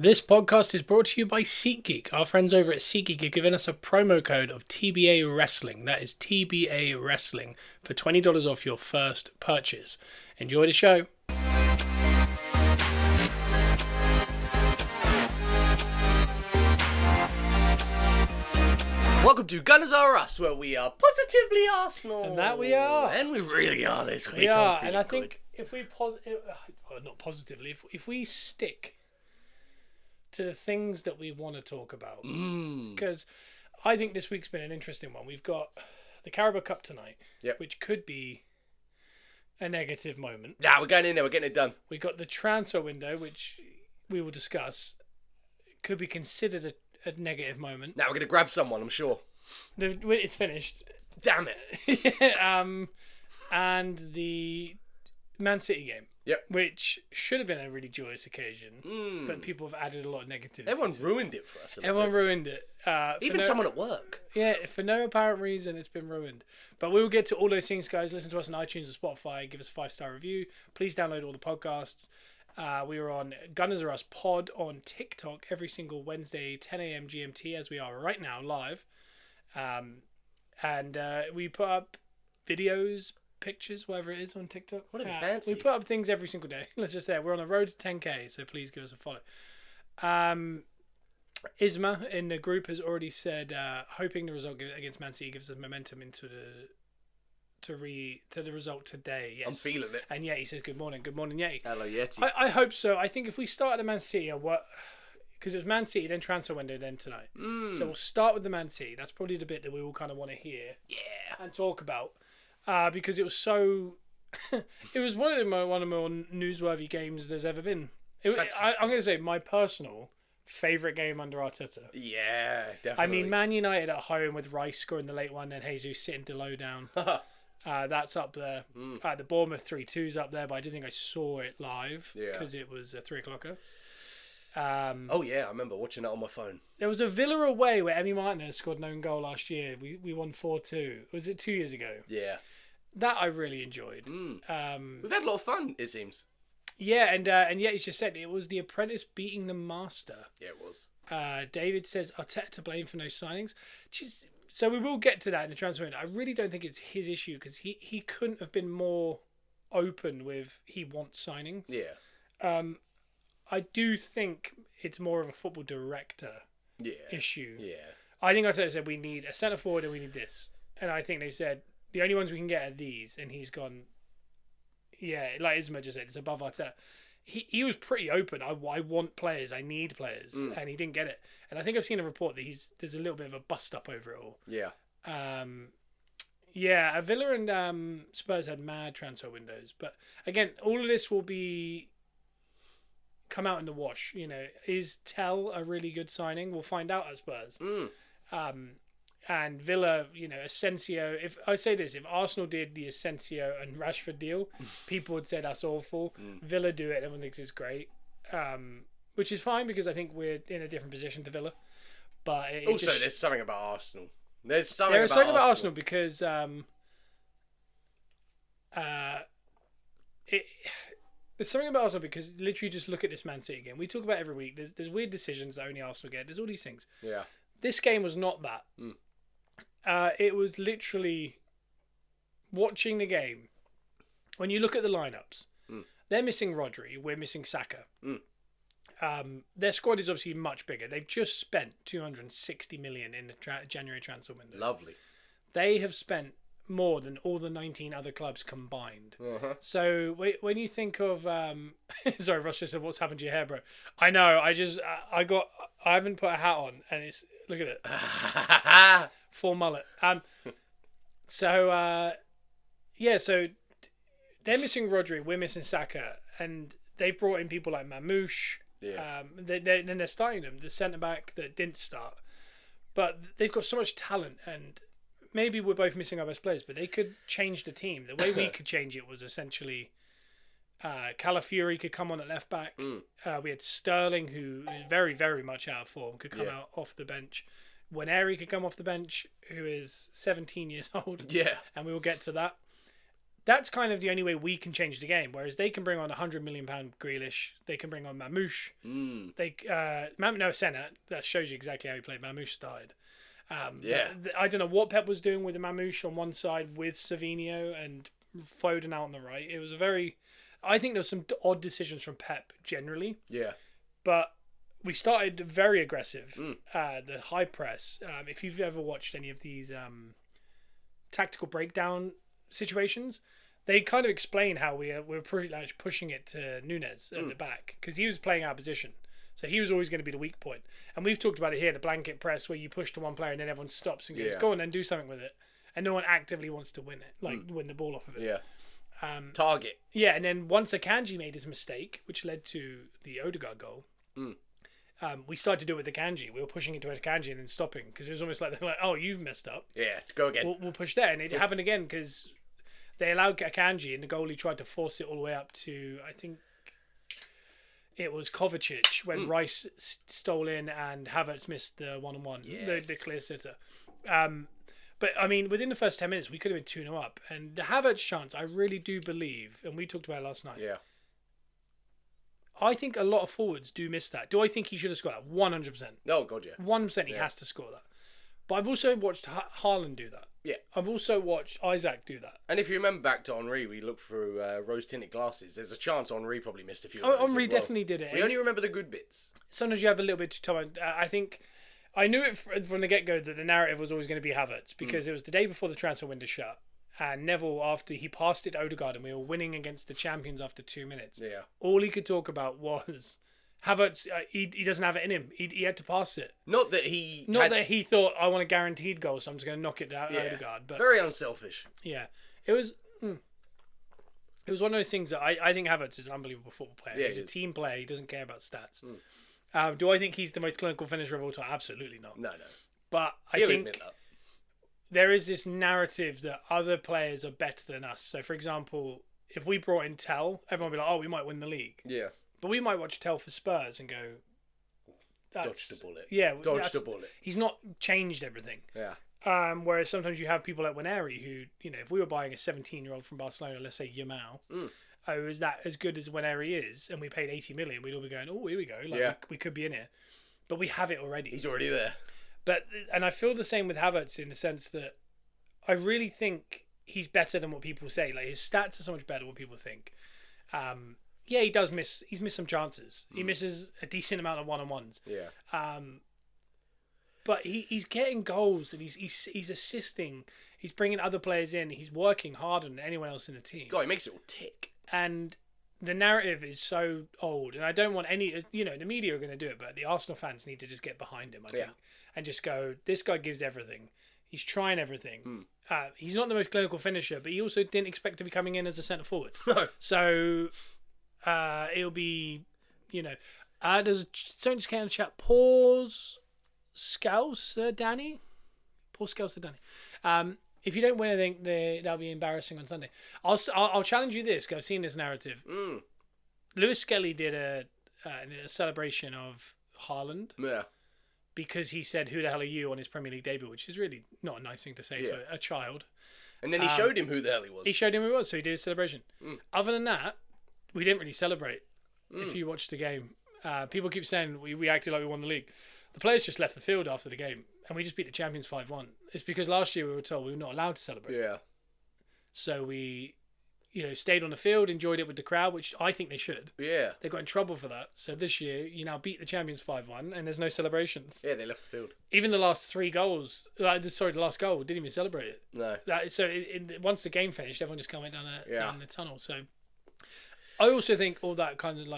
This podcast is brought to you by SeatGeek. Our friends over at SeatGeek are giving us a promo code of TBA Wrestling. That is TBA Wrestling for $20 off your first purchase. Enjoy the show. Welcome to Gunners Are Us, where we are positively Arsenal. And that we are. And we really are this week. We are, and I think if we not positively, if we stick to the things that we want to talk about, because I think this week's been an interesting one. We've got the Carabao Cup tonight, which could be a negative moment. Nah, we're going in there. We're getting it done. We got the transfer window, which we will discuss, could be considered a negative moment. Now we're going to grab someone, I'm sure. It's finished. Damn it. And the Man City game. Yep. Which should have been a really joyous occasion, but people have added a lot of negativity. Everyone ruined it for us. Everyone ruined it. Even someone at work. Yeah, for no apparent reason, it's been ruined. But we will get to all those things, guys. Listen to us on iTunes or Spotify. Give us a 5-star review. Please download all the podcasts. We are on Gunners Are Us Pod on TikTok every single Wednesday, 10 a.m. GMT, as we are right now, live. And we put up videos, pictures, whatever it is on TikTok. Whatever fancy. We put up things every single day. Let's just say we're on the road to 10K, so please give us a follow. Isma in the group has already said, hoping the result against Man City gives us momentum into the result today. Yes. I'm feeling it. And Yeti says, good morning, Yeti. Hello, Yeti. I hope so. I think if we start at the Man City, because it was Man City, then transfer window, then tonight. So we'll start with the Man City. That's probably the bit that we all kind of want to hear and talk about. Because it was so... it was one of the more newsworthy games there's ever been. I'm going to say my personal favourite game under Arteta. Yeah, definitely. I mean, Man United at home with Rice scoring the late one and Jesus sitting Delo down. That's up there. The Bournemouth 3-2's up there, but I didn't think I saw it live because it was a 3:00. Oh yeah, I remember watching it on my phone. There was a Villa away where Emi Martinez scored an own goal last year. We won 4-2. Was it 2 years ago? Yeah. That I really enjoyed. We've had a lot of fun, it seems. Yeah, and yet he's just said it was the apprentice beating the master. Yeah, it was. David says Arteta to blame for no signings. So we will get to that in the transfer window. I really don't think it's his issue because he couldn't have been more open with he wants signings. Yeah. I do think it's more of a football director issue. Yeah. I think Arteta said we need a centre forward and we need this. And I think they said the only ones we can get are these. And he's gone, like Isma just said, it's above Arteta. He was pretty open. I want players. I need players. And he didn't get it. And I think I've seen a report that there's a little bit of a bust up over it all. Yeah. Villa and Spurs had mad transfer windows. But again, all of this will come out in the wash. Is Tell a really good signing? We'll find out at Spurs. And Villa, Asensio. If I say this, if Arsenal did the Asensio and Rashford deal, people would say that's awful. Villa do it, and everyone thinks it's great, which is fine because I think we're in a different position to Villa. But there's something about Arsenal. There's something about Arsenal because there's something about Arsenal because literally just look at this Man City game. We talk about it every week. There's weird decisions that only Arsenal get. There's all these things. Yeah. This game was not that. It was literally watching the game. When you look at the lineups, they're missing Rodri. We're missing Saka. Their squad is obviously much bigger. They've just spent 260 million in the January transfer window. Lovely. They have spent more than all the 19 other clubs combined. So when you think of sorry, Ross just said, "What's happened to your hair, bro?" I know. I haven't put a hat on, and it's look at it, full mullet. So they're missing Rodri. We're missing Saka, and they've brought in people like Mamouche. Yeah. Then they're starting them. The centre back that didn't start, but they've got so much talent and. Maybe we're both missing our best players, but they could change the team. The way we could change it was essentially Calafiori could come on at left back. We had Sterling, who is very, very much out of form, could come out off the bench. Waneri could come off the bench, who is 17 years old. Yeah. And we will get to that. that's kind of the only way we can change the game. Whereas they can bring on £100 million Grealish, they can bring on Mamouche. Senna. That shows you exactly how he played. Mamouche started. I don't know what Pep was doing with the Mamouche on one side with Savinho and Foden out on the right. It was I think there was some odd decisions from Pep generally. Yeah. But we started very aggressive. The high press. If you've ever watched any of these tactical breakdown situations, they kind of explain how we were pretty much pushing it to Nunes at the back because he was playing our position. So he was always going to be the weak point. And we've talked about it here, the blanket press where you push to one player and then everyone stops and goes, go on then, do something with it. And no one actively wants to win it, win the ball off of it. Yeah. Target. Yeah, and then once Akanji made his mistake, which led to the Odegaard goal, we started to do it with Akanji. We were pushing it to Akanji and then stopping because it was almost like, oh, you've messed up. Yeah, go again. We'll push there. And it happened again because they allowed Akanji and the goalie tried to force it all the way up to, I think, it was Kovacic when Rice stole in and Havertz missed the one-on-one, the clear sitter. But, I mean, within the first 10 minutes, we could have been 2-0 up. And the Havertz chance, I really do believe, and we talked about it last night. Yeah. I think a lot of forwards do miss that. Do I think he should have scored that? 100%. Oh, God, yeah. 1% he has to score that. But I've also watched Haaland do that. Yeah. I've also watched Isaac do that. And if you remember back to Henry, we looked through rose-tinted glasses. There's a chance Henry probably missed a few. Henry definitely did it. We only remember the good bits. Sometimes you have a little bit too time. I think I knew it from the get-go that the narrative was always going to be Havertz because it was the day before the transfer window shut. And Neville, after he passed it to Odegaard and we were winning against the champions after 2 minutes, all he could talk about was Havertz. He doesn't have it in him. He had to pass it. Not that he thought, I want a guaranteed goal, so I'm just going to knock it out Odegaard. But very unselfish. Yeah. It was one of those things that I think Havertz is an unbelievable football player. He's a team player. He doesn't care about stats. Do I think he's the most clinical finisher of all time? Absolutely not. No. But I think there is this narrative that other players are better than us. So, for example, if we brought in Tell, everyone would be like, oh, we might win the league. Yeah. But we might watch Tell for Spurs and go, dodged the bullet. Yeah. Dodged the bullet. He's not changed everything. Yeah. Whereas sometimes you have people like Waneri who, if we were buying a 17-year-old from Barcelona, let's say Yamal, is that as good as Waneri is, and we paid 80 million, we'd all be going, oh, here we go. We could be in here. But we have it already. He's already there. And I feel the same with Havertz in the sense that I really think he's better than what people say. Like, his stats are so much better than what people think. He does miss. He's missed some chances. He misses a decent amount of one-on-ones. Yeah. But he's getting goals and he's assisting. He's bringing other players in. He's working harder than anyone else in the team. God, he makes it all tick. And the narrative is so old, and I don't want any. The media are going to do it, but the Arsenal fans need to just get behind him. I think, and just go. This guy gives everything. He's trying everything. He's not the most clinical finisher, but he also didn't expect to be coming in as a centre forward. So it'll be, there's don't just get in the chat. Pause, Scouse, Danny. Pause, Scouse, Danny. If you don't win anything, that'll be embarrassing on Sunday. I'll challenge you this, because I've seen this narrative. Lewis Skelly did a celebration of Haaland. Yeah. Because he said, who the hell are you, on his Premier League debut, which is really not a nice thing to say to a child. And then he showed him who the hell he was. He showed him who he was, so he did his celebration. Other than that, we didn't really celebrate. If you watched the game. People keep saying we acted like we won the league. The players just left the field after the game, and we just beat the champions 5-1. It's because last year we were told we were not allowed to celebrate. Yeah. So we, stayed on the field, enjoyed it with the crowd, which I think they should. Yeah. They got in trouble for that. So this year, you now beat the champions 5-1, and there's no celebrations. Yeah, they left the field. Even the last 3 goals, the last goal, didn't even celebrate it. No. Once the game finished, everyone just kind of went down the tunnel. So I also think all that kind of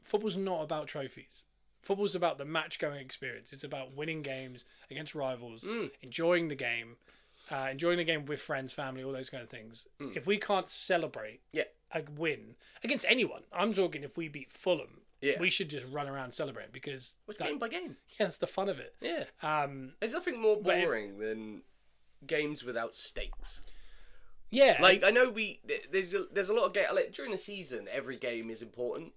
football's not about trophies. Football's about the match-going experience. It's about winning games against rivals, enjoying the game with friends, family, all those kind of things. If we can't celebrate a win against anyone, I'm talking if we beat Fulham, we should just run around celebrating because it's game by game. Yeah, that's the fun of it. Yeah. There's nothing more boring than games without stakes. Yeah. I know there's a lot of game during the season. Every game is important.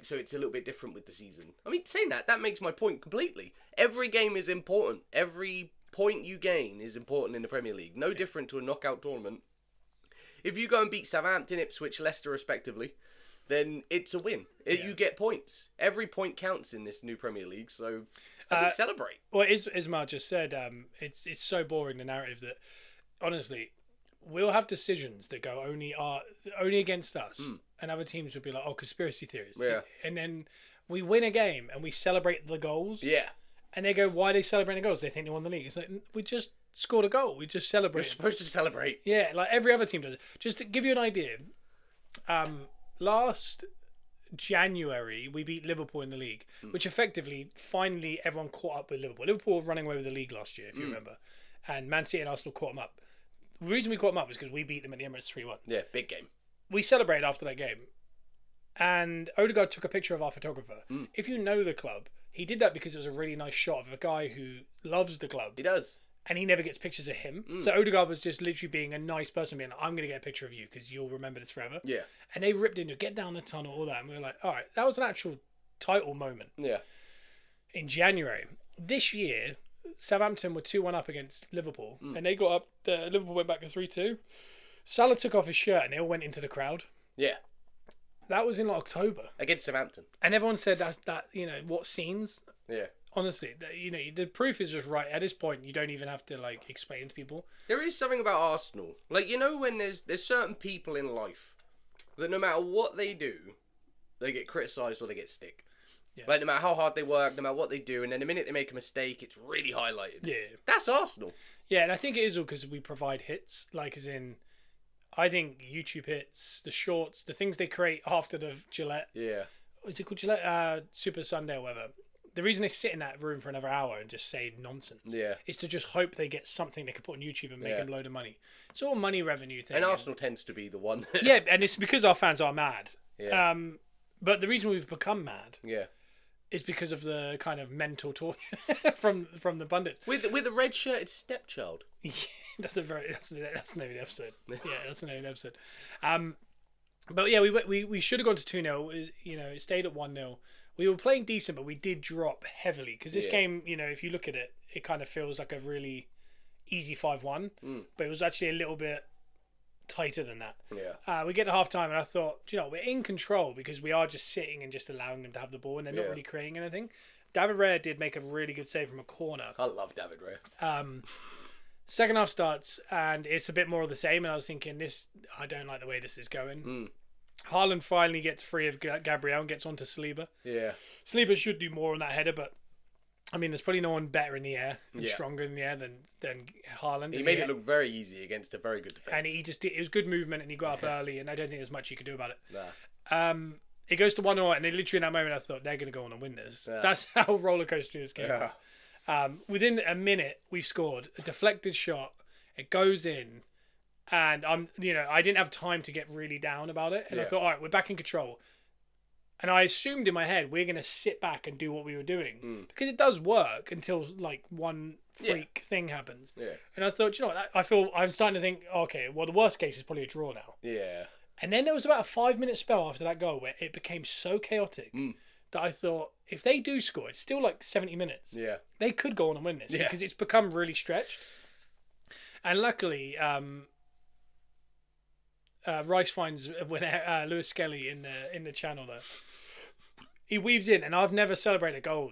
So it's a little bit different with the season. I mean, saying that makes my point completely. Every game is important. Every point you gain is important in the Premier League. No different to a knockout tournament. if you go and beat Southampton, Ipswich, Leicester, respectively, then it's a win. You get points. Every point counts in this new Premier League. So I think celebrate. Well, Ismail just said it's so boring, the narrative, that honestly we'll have decisions that go only against us, and other teams would be like, oh, conspiracy theories. Yeah. And then we win a game and we celebrate the goals. Yeah. And they go, why are they celebrating the goals? They think they won the league. It's like, we just scored a goal. We just We're celebrated. supposed to celebrate. Yeah, like every other team does it. Just to give you an idea, last January we beat Liverpool in the league, which effectively, finally, everyone caught up with Liverpool. Liverpool were running away with the league last year, if you remember. And Man City and Arsenal caught them up. The reason we caught them up is because we beat them at the Emirates 3-1. Yeah, big game. We celebrated after that game. And Odegaard took a picture of our photographer. If you know the club, he did that because it was a really nice shot of a guy who loves the club. He does. And he never gets pictures of him. So Odegaard was just literally being a nice person, being like, I'm going to get a picture of you because you'll remember this forever. Yeah. And they ripped into get down the tunnel, all that. And we were like, all right, that was an actual title moment. Yeah. In January. This year, Southampton were 2-1 up against Liverpool. And they got up, Liverpool went back to 3-2. Salah took off his shirt and they all went into the crowd. Yeah. That was in October. Against Southampton. And everyone said that what scenes? Yeah. Honestly, the proof is just right. At this point, you don't even have to explain to people. There is something about Arsenal. When there's certain people in life that no matter what they do, they get criticised or they get stick. Yeah. No matter how hard they work, no matter what they do, and then the minute they make a mistake, it's really highlighted. Yeah. That's Arsenal. Yeah, and I think it is all because we provide hits. I think YouTube hits, the shorts, the things they create after the Gillette. Yeah. Is it called Gillette? Super Sunday or whatever. The reason they sit in that room for another hour and just say nonsense is to just hope they get something they can put on YouTube and make them a load of money. It's all a money revenue thing. And Arsenal tends to be the one. Yeah, and it's because our fans are mad. Yeah. But the reason we've become mad is because of the kind of mental torture from the pundits. With a red shirted stepchild. Yeah, that's the name of the episode. Yeah, that's the name of the episode. But yeah, we should have gone to 2-0. It stayed at 1-0. We were playing decent, but we did drop heavily because this game, if you look at it, it kind of feels like a really easy 5-1, but it was actually a little bit tighter than that. Yeah. We get to half time and I thought, we're in control because we are just sitting and just allowing them to have the ball and they're not really creating anything. David Raya did make a really good save from a corner. I love David Raya. Second half starts and it's a bit more of the same, and I was thinking, I don't like the way this is going. Haaland finally gets free of Gabriel and gets onto Saliba. Yeah. Saliba should do more on that header, but there's probably no one better in the air and stronger in the air than Haaland. He made it look very easy against a very good defence. And it was good movement and he got up early, and I don't think there's much you could do about it. Nah. It goes to 1-0, and literally in that moment I thought they're going to go on and win this. Yeah. That's how roller coaster this game is. Within a minute, we've scored a deflected shot. It goes in. And I didn't have time to get really down about it. And I thought, all right, we're back in control. And I assumed in my head we're going to sit back and do what we were doing because it does work until one freak thing happens. Yeah. And I thought, I'm starting to think, okay, well, the worst case is probably a draw now. Yeah. And then there was about a 5-minute spell after that goal where it became so chaotic that I thought, if they do score, it's still 70 minutes. Yeah. They could go on and win this because it's become really stretched. And luckily, Rice finds Lewis Skelly in the channel there. He weaves in, and I've never celebrated a goal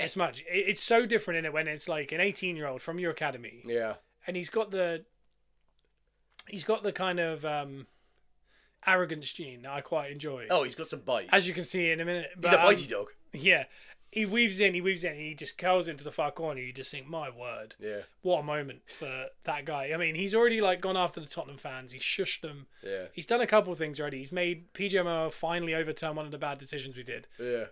as much. It's so different in it when it's like an 18-year-old from your academy. Yeah. And he's got the kind of arrogance gene that I quite enjoy. Oh, he's got some bite. As you can see in a minute. He's a bitey dog. Yeah. He weaves in, and he just curls into the far corner. You just think, my word. Yeah. What a moment for that guy. He's already gone after the Tottenham fans. He's shushed them. Yeah. He's done a couple of things already. He's made PGMO finally overturn one of the bad decisions we did. Yeah.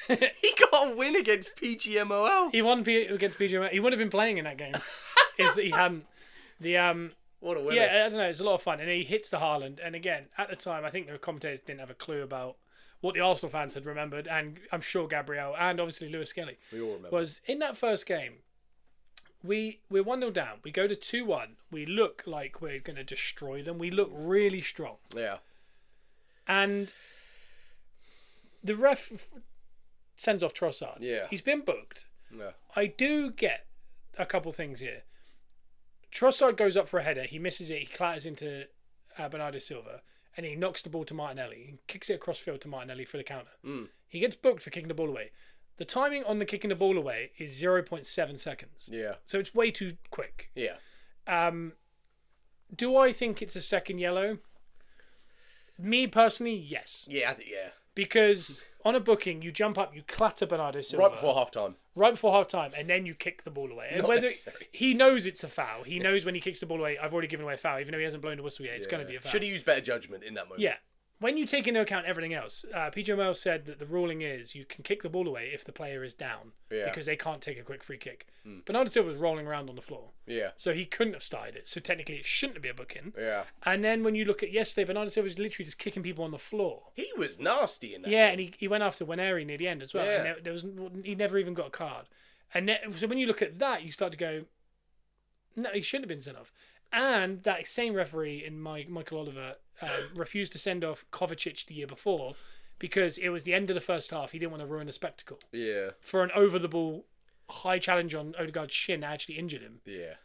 He got a win against PGMOL. He won against PGMOL. He would have been playing in that game if he hadn't. What a winner. Yeah, I don't know. It's a lot of fun. And he hits the Haaland. And again, at the time, I think the commentators didn't have a clue about what the Arsenal fans had remembered, and I'm sure Gabriel and obviously Lewis Skelly. We all remember. Was in that first game, we're 1-0 down. We go to 2-1. We look like we're going to destroy them. We look really strong. Yeah. And the ref sends off Trossard. Yeah. He's been booked. Yeah. I do get a couple things here. Trossard goes up for a header. He misses it. He clatters into Bernardo Silva. And he knocks the ball to Martinelli. He kicks it across field to Martinelli for the counter. He gets booked for kicking the ball away. The timing on the kicking the ball away is 0.7 seconds. Yeah. So it's way too quick. Yeah. Do I think it's a second yellow? Me personally, yes. Yeah, I think, yeah. Because on a booking, you jump up, you clatter Bernardo Silva. Right before half-time. Right before half-time, and then you kick the ball away. And Not whether necessary. he knows it's a foul. He knows when he kicks the ball away, I've already given away a foul. Even though he hasn't blown the whistle yet, it's going to be a foul. Should have used better judgment in that moment. Yeah. When you take into account everything else, PJ Miles said that the ruling is you can kick the ball away if the player is down because they can't take a quick free kick. Bernardo Silva was rolling around on the floor. Yeah. So he couldn't have started it. So technically it shouldn't be a booking. Yeah. And then when you look at yesterday, Bernardo Silva was literally just kicking people on the floor. He was nasty in that. Yeah, and he went after Waneri near the end as well. Yeah. And there was he never even got a card. And so when you look at that, you start to go, no, he shouldn't have been sent off. And that same referee in Michael Oliver refused to send off Kovacic the year before because it was the end of the first half. He didn't want to ruin the spectacle. Yeah. For an over-the-ball high challenge on Odegaard's shin that actually injured him. Yeah.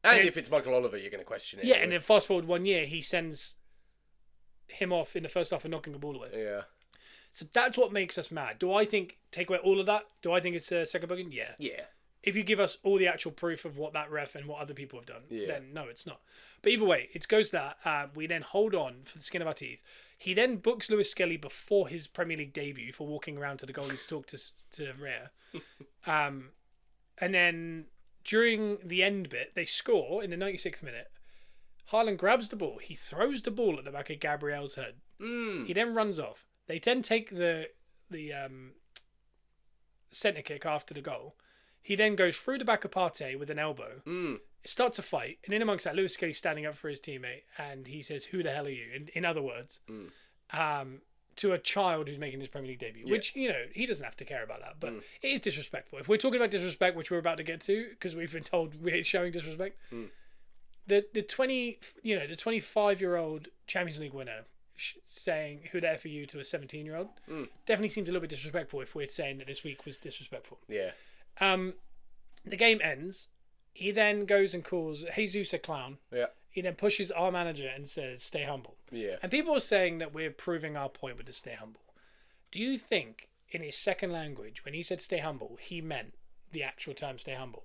And if it's Michael Oliver, you're going to question it. Yeah, anyway. and then fast forward 1 year, he sends him off in the first half for knocking the ball away. Yeah. So that's what makes us mad. Do I think, take away all of that, do I think it's a second booking? Yeah. Yeah. If you give us all the actual proof of what that ref and what other people have done, Yeah. then no, it's not. But either way, it goes to that. We then hold on for the skin of our teeth. He then books Lewis Skelly before his Premier League debut for walking around to the goalie to talk to Rhea. And then during the end bit, they score in the 96th minute. Haaland grabs the ball. He throws the ball at the back of Gabriel's head. He then runs off. They then take the centre kick after the goal. He then goes through the back of Partey with an elbow. Starts a fight. And in amongst that, Lewis Skelly's standing up for his teammate. And he says, "Who the hell are you?" In other words, to a child who's making his Premier League debut. Yeah. Which, he doesn't have to care about that. But it is disrespectful. If we're talking about disrespect, which we're about to get to, because we've been told we're showing disrespect, the 25-year-old Champions League winner saying "Who the F are you" to a 17-year-old definitely seems a little bit disrespectful if we're saying that this week was disrespectful. Yeah. The game ends. He then goes and calls Jesus a clown. Yeah. He then pushes our manager and says, "Stay humble." Yeah. And people are saying that we're proving our point with the "stay humble." Do you think in his second language, when he said "stay humble," he meant the actual term "stay humble"?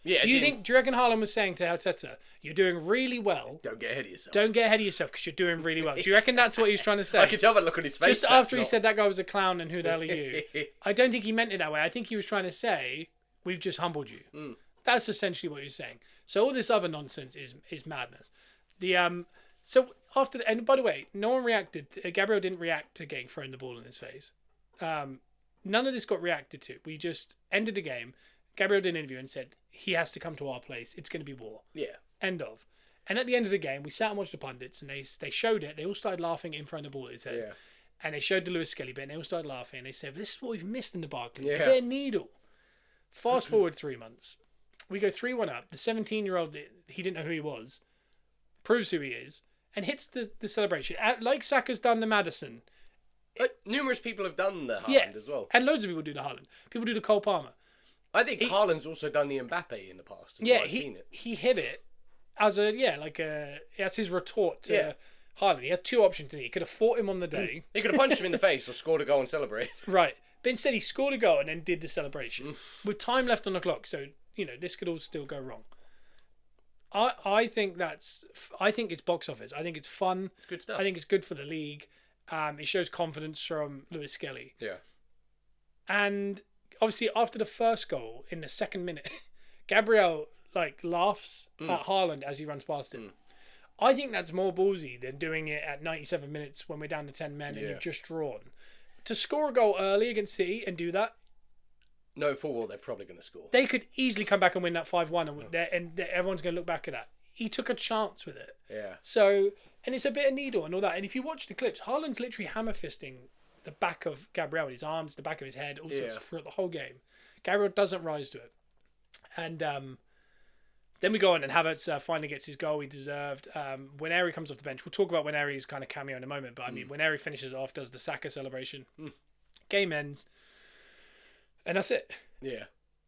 Yeah. Do you reckon Haaland was saying to Arteta, "You're doing really well. Don't get ahead of yourself. Don't get ahead of yourself because you're doing really well." Do you reckon that's what he was trying to say? I could tell by the look on his face. Just after he said that guy was a clown and "Who the hell are you?" I don't think he meant it that way. I think he was trying to say, "We've just humbled you." That's essentially what he was saying. So all this other nonsense is madness. So after and by the way, no one reacted. Gabriel didn't react to getting thrown the ball in his face. None of this got reacted to. We just ended the game. Gabriel did an interview and said he has to come to our place. It's going to be war. Yeah. End of. And at the end of the game, we sat and watched the pundits, and they showed it. They all started laughing in front of the ball at his head. Yeah. And they showed the Lewis Skelly bit, and they all started laughing. And they said, "This is what we've missed in the Barclays. Yeah. Their needle." Fast forward 3 months. We go 3-1 up. The 17-year-old, he didn't know who he was, proves who he is, and hits the celebration. Like Saka's done to Maddison. Numerous people have done the Haaland as well. And loads of people do the Haaland. People do the Cole Palmer. I think Haaland's also done the Mbappe in the past. I've seen it. He hit it as that's his retort to Haaland. He had two options. He could have fought him on the day. He could have punched him in the face or scored a goal and celebrate. Right. But instead he scored a goal and then did the celebration. With time left on the clock, so this could all still go wrong. I think it's box office. I think it's fun. It's good stuff. I think it's good for the league. It shows confidence from Lewis Skelly. Yeah. And obviously after the first goal in the second minute, Gabriel laughs at Haaland as he runs past him. I think that's more ballsy than doing it at 97 minutes when we're down to 10 men and you've just drawn. To score a goal early against City and do that, no, full well, they're probably going to score. They could easily come back and win that 5-1, and everyone's going to look back at that. He took a chance with it. Yeah. So, and it's a bit of needle and all that. And if you watch the clips, Haaland's literally hammer fisting the back of Gabriel with his arms, the back of his head, all sorts throughout the whole game. Gabriel doesn't rise to it. And then we go on and Havertz finally gets his goal he deserved. When Waneri comes off the bench, we'll talk about Waneri's kind of cameo in a moment, but I mean, Waneri finishes off, does the Saka celebration. Game ends. And that's it. Yeah.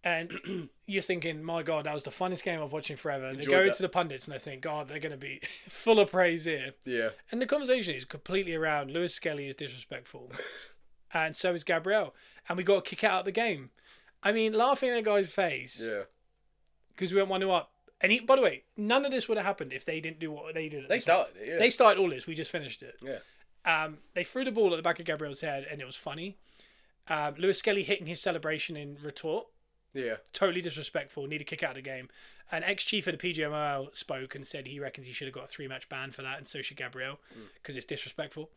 And you're thinking, my God, that was the funnest game I've watching forever. They Enjoyed go that. to the pundits and they think, God, they're going to be full of praise here. Yeah. And the conversation is completely around Lewis Skelly is disrespectful. And so is Gabriel. And we got to kick out of the game. I mean, laughing at the guy's face. Yeah. Because we went 1-0 up. And by the way, none of this would have happened if they didn't do what they did. They started it, yeah. They started all this. We just finished it. Yeah. They threw the ball at the back of Gabriel's head and it was funny. Lewis Skelly hitting his celebration in retort. Yeah. Totally disrespectful. Need to kick out of the game. An ex-chief of the PGMOL spoke and said he reckons he should have got a 3-match ban for that, and so should Gabriel, because it's disrespectful.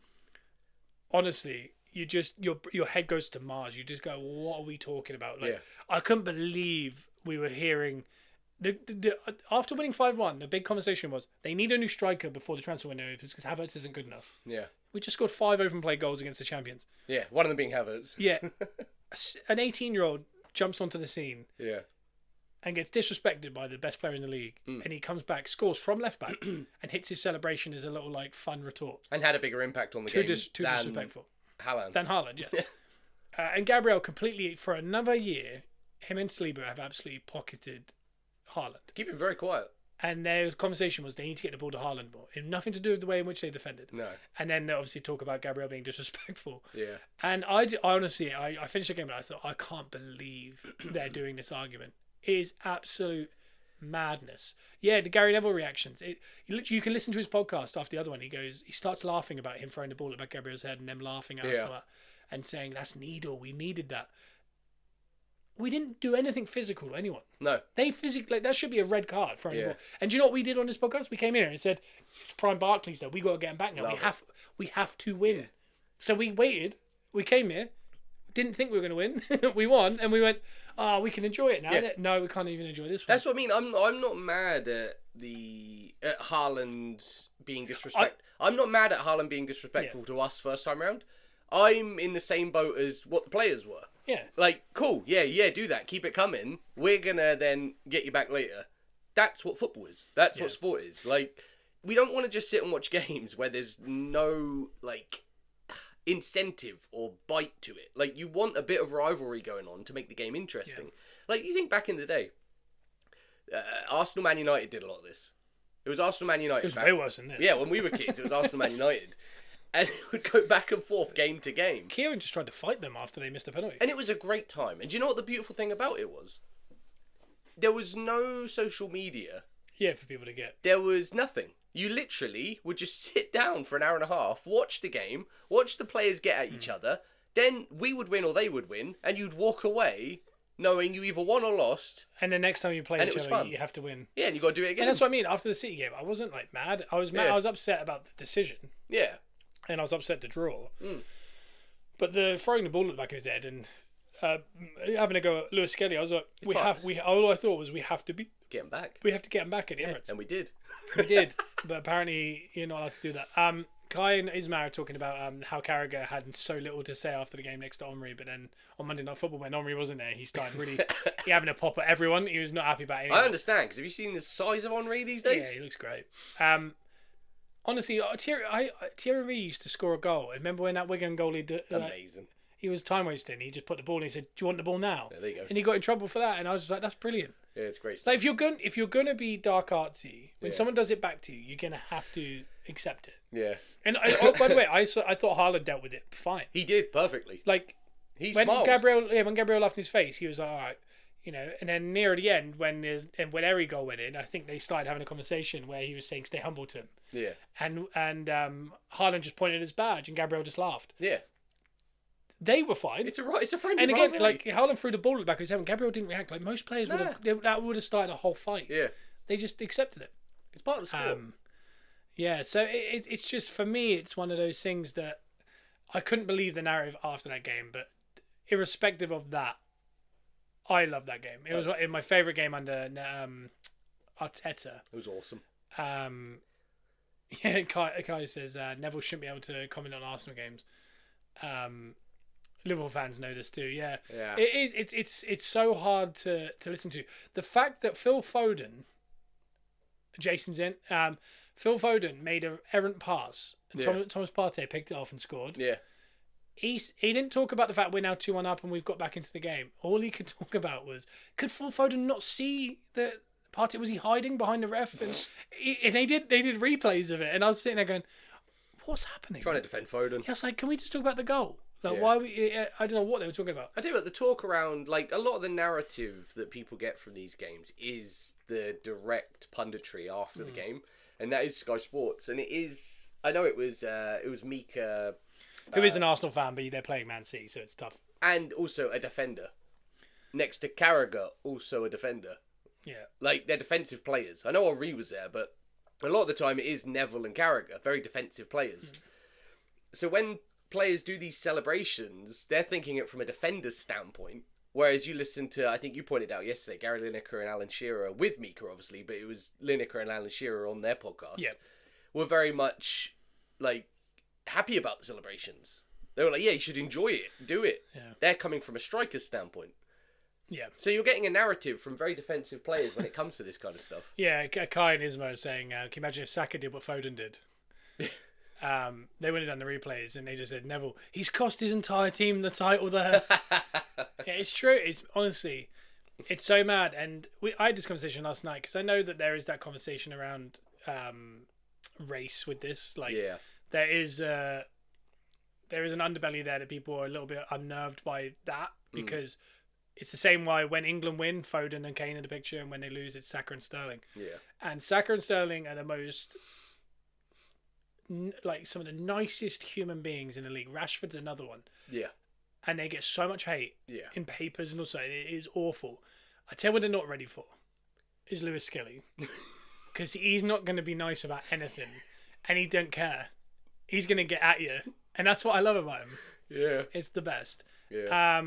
Honestly, you just your head goes to Mars. You just go, what are we talking about? Like, I couldn't believe we were hearing after winning 5-1. The big conversation was they need a new striker before the transfer window opens because Havertz isn't good enough. Yeah. We just scored 5 open play goals against the champions. Yeah. One of them being Havertz. Yeah, an 18-year-old jumps onto the scene. Yeah. And gets disrespected by the best player in the league, and he comes back, scores from left back, and hits his celebration as a little like fun retort. And had a bigger impact on the game Too than disrespectful. Haaland. Than Haaland, yeah. And Gabriel completely, for another year, him and Saliba have absolutely pocketed Haaland. Keep him very quiet. And their conversation was they need to get the ball to Haaland more. It had nothing to do with the way in which they defended. No. And then they obviously talk about Gabriel being disrespectful. Yeah. And I honestly, I finished the game and I thought, I can't believe they're doing this argument. It is absolute madness. Yeah, the Gary Neville reactions. You can listen to his podcast after the other one. He starts laughing about him throwing the ball at back Gabriel's head and them laughing at us and saying, that's needle. We needed that. We didn't do anything physical to anyone. No. They physically, that should be a red card throwing the ball. And do you know what we did on this podcast? We came in here and said, Prime Barclays, though, we got to get him back now. We have to win. Yeah. So we waited. We came here. Didn't think we were going to win. We won, and we went, we can enjoy it now. Yeah. No, we can't even enjoy this one. That's what I mean. I'm not mad at Haaland being disrespectful. I'm not mad at Haaland being disrespectful to us first time round. I'm in the same boat as what the players were. Yeah. Like, cool. Yeah, do that. Keep it coming. We're going to then get you back later. That's what football is. That's what sport is. Like, we don't want to just sit and watch games where there's no, like, incentive or bite to it. Like, you want a bit of rivalry going on to make the game interesting. Yeah. Like, you think back in the day, Arsenal Man United did a lot of this. It was Arsenal Man United. It was way worse than this. Yeah, when we were kids, it was Arsenal Man United. And it would go back and forth game to game. Kieran just tried to fight them after they missed a penalty. And it was a great time. And do you know what the beautiful thing about it was? There was no social media. Yeah, for people to get. There was nothing. You literally would just sit down for an hour and a half, watch the game, watch the players get at each other. Then we would win or they would win. And you'd walk away knowing you either won or lost. And the next time you play each other, you have to win. Yeah, and you got to do it again. And that's what I mean. After the City game, I wasn't like mad. I was mad. Yeah. I was upset about the decision. Yeah. And I was upset to draw. But the throwing the ball at the back of his head and having a go at Lewis Skelly, I was like, all I thought was we have to get him back. We have to get him back at the Emirates. And we did. We did. But apparently you're not allowed to do that. Kai and Ismail are talking about how Carragher had so little to say after the game next to Omri, but then on Monday Night Football when Omri wasn't there, he started really having a pop at everyone. He was not happy about it. I understand, because have you seen the size of Henry these days? Yeah, he looks great. Honestly, Thierry used to score a goal. Remember when that Wigan goalie... Amazing. He was time wasting. He just put the ball in. He said, "Do you want the ball now?" Yeah, there you go. And he got in trouble for that. And I was just like, "That's brilliant." Yeah, it's great stuff. Like if you're gonna be dark artsy, when someone does it back to you, you're gonna have to accept it. Yeah. And by the way, I thought Haaland dealt with it fine. He did perfectly. Like when Gabriel laughed in his face, he was like, "All right." You know, and then near the end, when Erigol went in, I think they started having a conversation where he was saying, "Stay humble" to him. Yeah. And Haaland just pointed at his badge, and Gabriel just laughed. Yeah. They were fine. It's a friendly And again, rivalry. like Haaland threw the ball at the back of his head, and Gabriel didn't react. Like most players would have, that would have started a whole fight. Yeah. They just accepted it. It's part of the sport. Yeah. So it's just, for me, it's one of those things that I couldn't believe the narrative after that game. But irrespective of that, I love that game. It was my favourite game under Arteta. It was awesome. Yeah, Kai says Neville shouldn't be able to comment on Arsenal games. Liverpool fans know this too. Yeah. It is. It's so hard to listen to. The fact that Phil Foden, Jason's in. Phil Foden made an errant pass, and Thomas Partey picked it off and scored. Yeah. he didn't talk about the fact we're now 2-1 up and we've got back into the game. All he could talk about was, could Phil Foden not see the Partey? Was he hiding behind the ref? And they did replays of it, and I was sitting there going, what's happening? Trying to defend Foden. Yeah, I was like, can we just talk about the goal? Like, why I don't know what they were talking about. I tell you what, the talk around, like, a lot of the narrative that people get from these games is the direct punditry after the game, and that is Sky Sports, and it is. I know it was Mika, who is an Arsenal fan, but they're playing Man City, so it's tough. and also a defender next to Carragher, also a defender. Yeah, Like, they're defensive players. I know Henry was there, but a lot of the time it is Neville and Carragher, very defensive players. So when players do these celebrations, they're thinking it from a defender's standpoint. Whereas you listen to, I think you pointed out yesterday, Gary Lineker and Alan Shearer, with Mika obviously, but it was Lineker and Alan Shearer on their podcast. Yeah. Were very much, like, happy about the celebrations. They were like, yeah, you should enjoy it, do it. Yeah. They're coming from a striker's standpoint. Yeah. So you're getting a narrative from very defensive players when it comes to this kind of stuff. Yeah, Kai and Ismo are saying, can you imagine if Saka did what Foden did? They went and done the replays and they just said, Neville, he's cost his entire team the title there. Yeah, it's true. It's honestly, it's so mad. And I had this conversation last night because I know that there is that conversation around race with this. Like, Yeah. there is an underbelly there that people are a little bit unnerved by that because it's the same way when England win, Foden and Kane in the picture, and when they lose, it's Saka and Sterling. Yeah. And Saka and Sterling are the most, like, some of the nicest human beings in the league. Rashford's another one. Yeah. And they get so much hate Yeah. in papers and also it is awful. I tell you what they're not ready for is Lewis Skelly. Because he's not going to be nice about anything. And he don't care. He's going to get at you. And that's what I love about him. Yeah. It's the best. Yeah.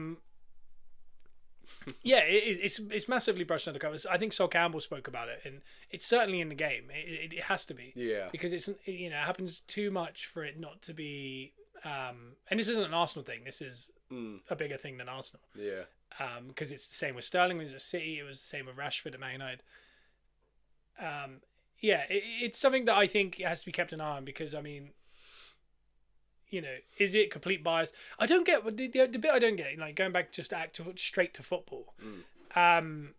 Yeah, it's massively brushed under the covers. I think Sol Campbell spoke about it, and it's certainly in the game. It has to be. Yeah. Because it's, it happens too much for it not to be. And this isn't an Arsenal thing. This is a bigger thing than Arsenal. Yeah. Because it's the same with Sterling when he was at City. It was the same with Rashford at Man United. Yeah, it's something that I think has to be kept an eye on because, I mean, is it complete bias? I don't get the bit I don't get, like going back just straight to football. Mr.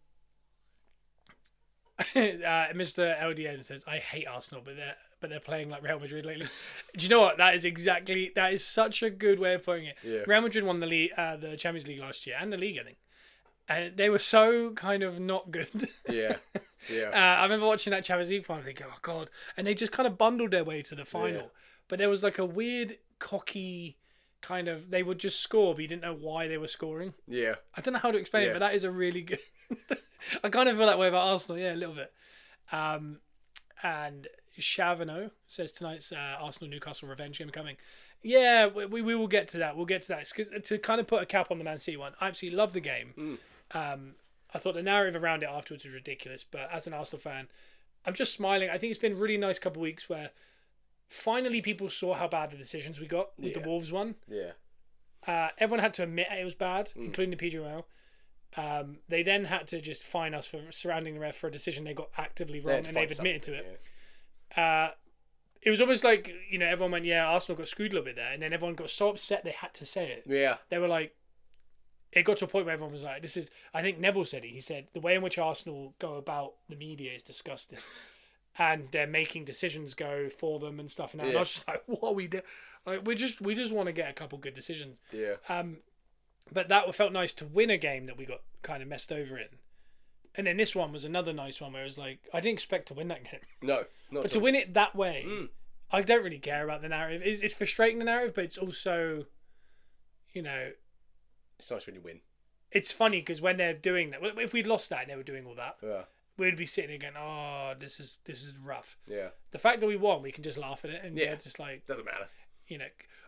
LDN says, I hate Arsenal, but they're playing like Real Madrid lately. Do you know what? That is such a good way of putting it. Yeah. Real Madrid won the Champions League last year and the league, I think. And they were so kind of not good. Yeah. Yeah. I remember watching that Champions League final thinking, oh, God. And they just kind of bundled their way to the final. Yeah. But there was like a weird, cocky kind of... They would just score, but you didn't know why they were scoring. Yeah. I don't know how to explain it, but that is a really good... I kind of feel that way about Arsenal, yeah, a little bit. And Chavano says tonight's Arsenal-Newcastle revenge game coming. Yeah, we will get to that. We'll get to that. Because to kind of put a cap on the Man City one, I absolutely love the game. I thought the narrative around it afterwards was ridiculous, but as an Arsenal fan, I'm just smiling. I think it's been a really nice couple of weeks where finally people saw how bad the decisions we got with the Wolves one. Yeah. Everyone had to admit it was bad, including the PGMOL. They then had to just fine us for surrounding the ref for a decision they got actively wrong, and they've admitted to it. It was almost like, everyone went, yeah, Arsenal got screwed a little bit there, and then everyone got so upset they had to say it. Yeah. They were like, it got to a point where everyone was like, this is, I think Neville said it. He said, the way in which Arsenal go about the media is disgusting. And they're making decisions go for them and stuff. And I was just like, what are we doing? Like, we just want to get a couple good decisions. Yeah. But that felt nice to win a game that we got kind of messed over in. And then this one was another nice one where it was like, I didn't expect to win that game. No. But to win it that way, I don't really care about the narrative. It's frustrating, the narrative, but it's also, It's nice when you win. It's funny because when they're doing that, if we'd lost that and they were doing all that, Yeah. we'd be sitting there going, "Oh, this is rough." Yeah. The fact that we won, we can just laugh at it and just like, Doesn't matter.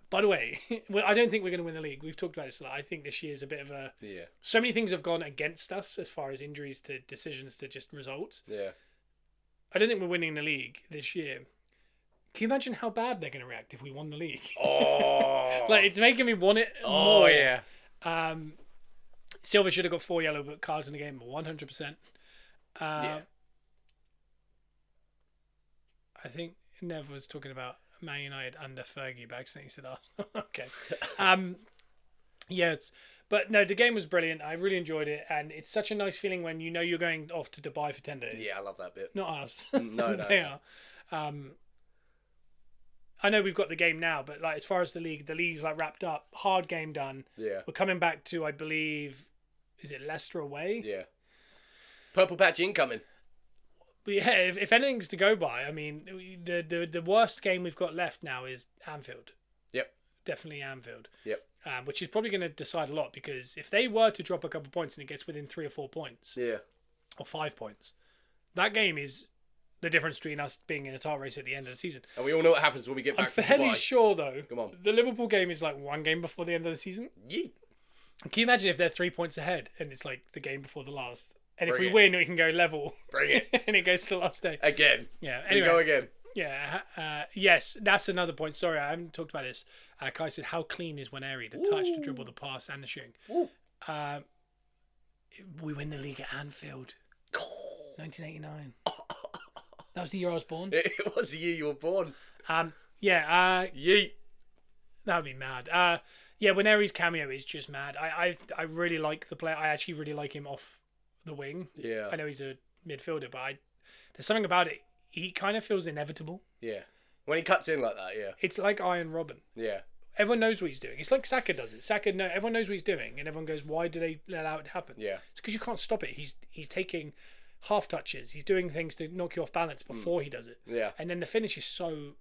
By the way, I don't think we're going to win the league. We've talked about this a lot. I think this year's a bit of a. Yeah. So many things have gone against us as far as injuries to decisions to just results. Yeah. I don't think we're winning the league this year. Can you imagine how bad they're going to react if we won the league? Oh. Like, it's making me want it more. Oh yeah. Silva should have got 4 yellow cards in the game, 100%. Yeah. I think Nev was talking about Man United under Fergie by accident. He said Arsenal. Okay. Yeah, but no, the game was brilliant. I really enjoyed it, and it's such a nice feeling when you know you're going off to Dubai for 10 days. Yeah, I love that bit. Not us. No, They are. I know we've got the game now, but like as far as the league's like wrapped up. Hard game done. Yeah. We're coming back to, I believe, is it Leicester away? Yeah. Purple patch incoming. But yeah, if anything's to go by, I mean, the worst game we've got left now is Anfield. Yep. Definitely Anfield. Yep. Which is probably going to decide a lot, because if they were to drop a couple of points and it gets within 3 or 4 points, Yeah. or 5 points, that game is the difference between us being in a title race at the end of the season. And we all know what happens when we get back I'm from fairly Dubai. sure, though, Come on. the Liverpool game is like one game before the end of the season. Yeah. Can you imagine if they're 3 points ahead and it's like the game before the last? And if Bring we it. win, we can go level. Bring it. And it goes to the last day. Again. Yeah. We Anyway. go again. Yeah. Yes, that's another point. Sorry, I haven't talked about this. Kai said, how clean is Waneri? The touch, the dribble, the pass, and the shooting. We win the league at Anfield. 1989. That was the year I was born. It was the year you were born. Yeet. That would be mad. Waneri's cameo is just mad. I really like the player. I actually really like him off the wing. Yeah. I know he's a midfielder, but there's something about it. He kind of feels inevitable. Yeah. When he cuts in like that, yeah. It's like Iron Robin. Yeah. Everyone knows what he's doing. It's like Saka does it. Everyone knows what he's doing, and everyone goes, "Why do they allow it to happen?" Yeah. It's because you can't stop it. He's taking half touches. He's doing things to knock you off balance before he does it. Yeah. And then the finish is so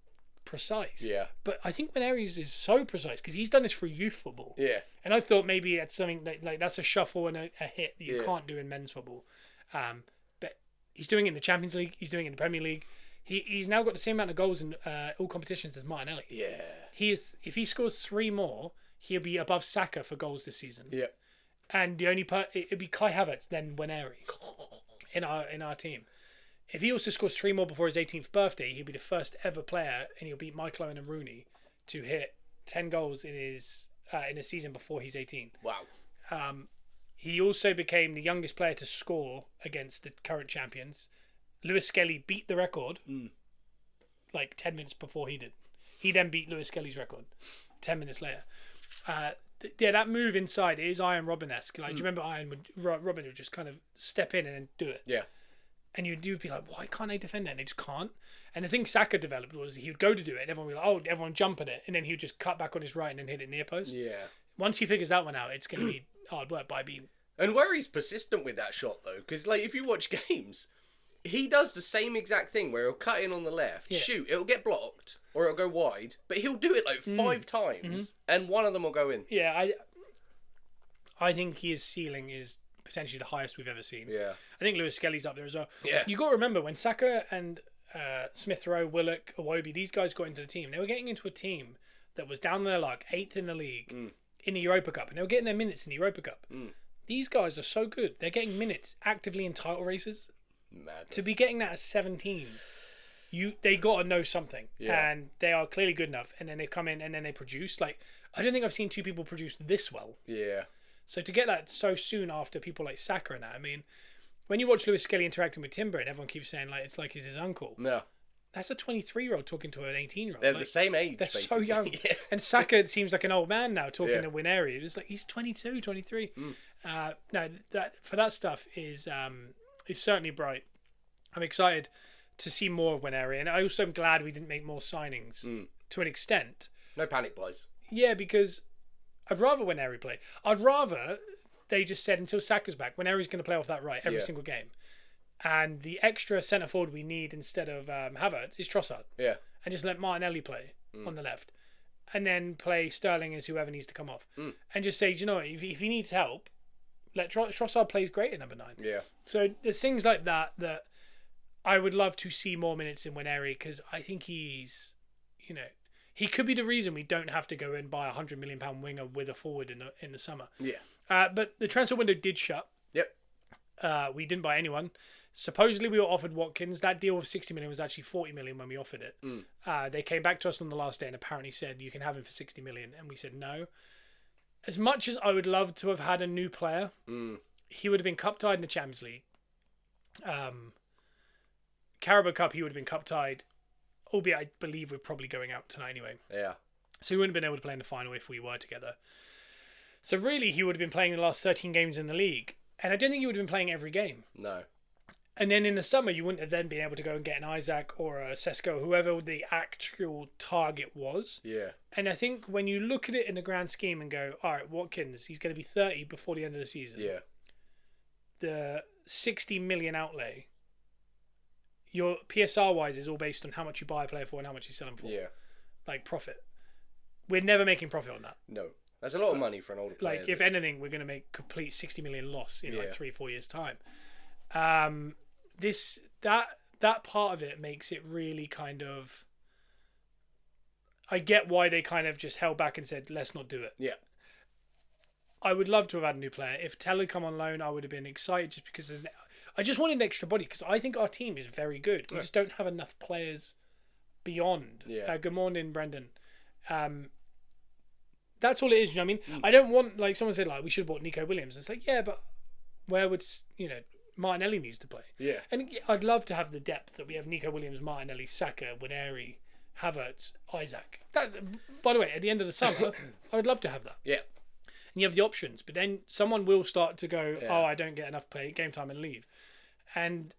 precise. Yeah. But I think Waneri's is so precise because he's done this for youth football. Yeah. And I thought maybe that's something like that's a shuffle and a hit that you Yeah. can't do in men's football. But he's doing it in the Champions League. He's doing it in the Premier League. He's now got the same amount of goals in all competitions as Martinelli. Yeah. If he scores 3 more, he'll be above Saka for goals this season. Yeah. And the only it'd be Kai Havertz then Waneri in our team. If he also scores 3 more before his 18th birthday, he'll be the first ever player, and he'll beat Michael Owen and Rooney to hit 10 goals in a season before he's 18. Wow. He also became the youngest player to score against the current champions. Lewis Skelly beat the record like 10 minutes before he did. He then beat Lewis Skelly's record 10 minutes later. That move inside is Iron Robin-esque. Like, do you remember Robin would just kind of step in and then do it? Yeah. And you'd be like, why can't they defend it? And they just can't. And the thing Saka developed was he would go to do it, and everyone would be like, oh, everyone jump at it. And then he would just cut back on his right and then hit it near post. Yeah. Once he figures that one out, it's going to be hard work. But I mean, And where he's persistent with that shot, though, because like if you watch games, he does the same exact thing where he'll cut in on the left, shoot, it'll get blocked or it'll go wide, but he'll do it like 5 times, and one of them will go in. yeah, I think his ceiling is potentially the highest we've ever seen. Yeah. I think Lewis Skelly's up there as well. Yeah. You got to remember when Saka and Smith Rowe, Willock, Iwobi, these guys got into the team. They were getting into a team that was down their luck, 8th in the league in the Europa Cup, and they were getting their minutes in the Europa Cup. These guys are so good. They're getting minutes actively in title races. Madness. To be getting that at 17, they got to know something, and they are clearly good enough. And then they come in and then they produce. Like, I don't think I've seen 2 people produce this well. Yeah. So to get that so soon after people like Saka and that, I mean, when you watch Lewis Skelly interacting with Timber and everyone keeps saying like it's like he's his uncle. No. That's a 23-year-old talking to an 18-year-old. They're like, the same age, they're basically. so young. Yeah. And Saka seems like an old man now talking to Waneri. It's like he's 22, 23. No, for that stuff is certainly bright. I'm excited to see more of Waneri, and I also am glad we didn't make more signings to an extent. No panic buys. Yeah, because I'd rather Waneri play. I'd rather they just said until Saka's back, Waneri's going to play off that right every single game. And the extra centre forward we need instead of Havertz is Trossard. Yeah. And just let Martinelli play on the left. And then play Sterling as whoever needs to come off. And just say, do you know what, if he needs help, let Trossard plays great at number 9. Yeah. So there's things like that I would love to see more minutes in Waneri, because I think he's, he could be the reason we don't have to go and buy a £100 million winger with a forward in the summer. Yeah. But the transfer window did shut. Yep. We didn't buy anyone. Supposedly we were offered Watkins. That deal of 60 million was actually 40 million when we offered it. They came back to us on the last day and apparently said you can have him for 60 million, and we said no. As much as I would love to have had a new player, he would have been cup tied in the Champions League. Carabao Cup, he would have been cup tied albeit I believe we're probably going out tonight anyway. Yeah. So he wouldn't have been able to play in the final if we were together. So really, he would have been playing the last 13 games in the league. And I don't think he would have been playing every game. No. And then in the summer, you wouldn't have then been able to go and get an Isaac or a Sesko, whoever the actual target was. Yeah. And I think when you look at it in the grand scheme and go, all right, Watkins, he's going to be 30 before the end of the season. Yeah. The 60 million outlay, your PSR-wise, is all based on how much you buy a player for and how much you sell him for. Yeah. Like, profit. We're never making profit on that. No. That's a lot of money for an older player. Like, if anything, we're going to make complete 60 million loss in like 3-4 years' time. That part of it makes it really kind of. I get why they kind of just held back and said, let's not do it. Yeah. I would love to have had a new player. If Tell had come on loan, I would have been excited just because I just wanted an extra body because I think our team is very good. We just don't have enough players beyond. Yeah. Good morning, Brendan. That's all it is. You know what I mean? I don't want, like someone said, like we should have bought Nico Williams. It's like, yeah, but where would Martinelli needs to play? Yeah. And I'd love to have the depth that we have: Nico Williams, Martinelli, Saka, Waneri, Havertz, Isaac. That's, by the way, at the end of the summer, I would love to have that. Yeah. And you have the options, but then someone will start to go, oh, I don't get enough game time and leave. And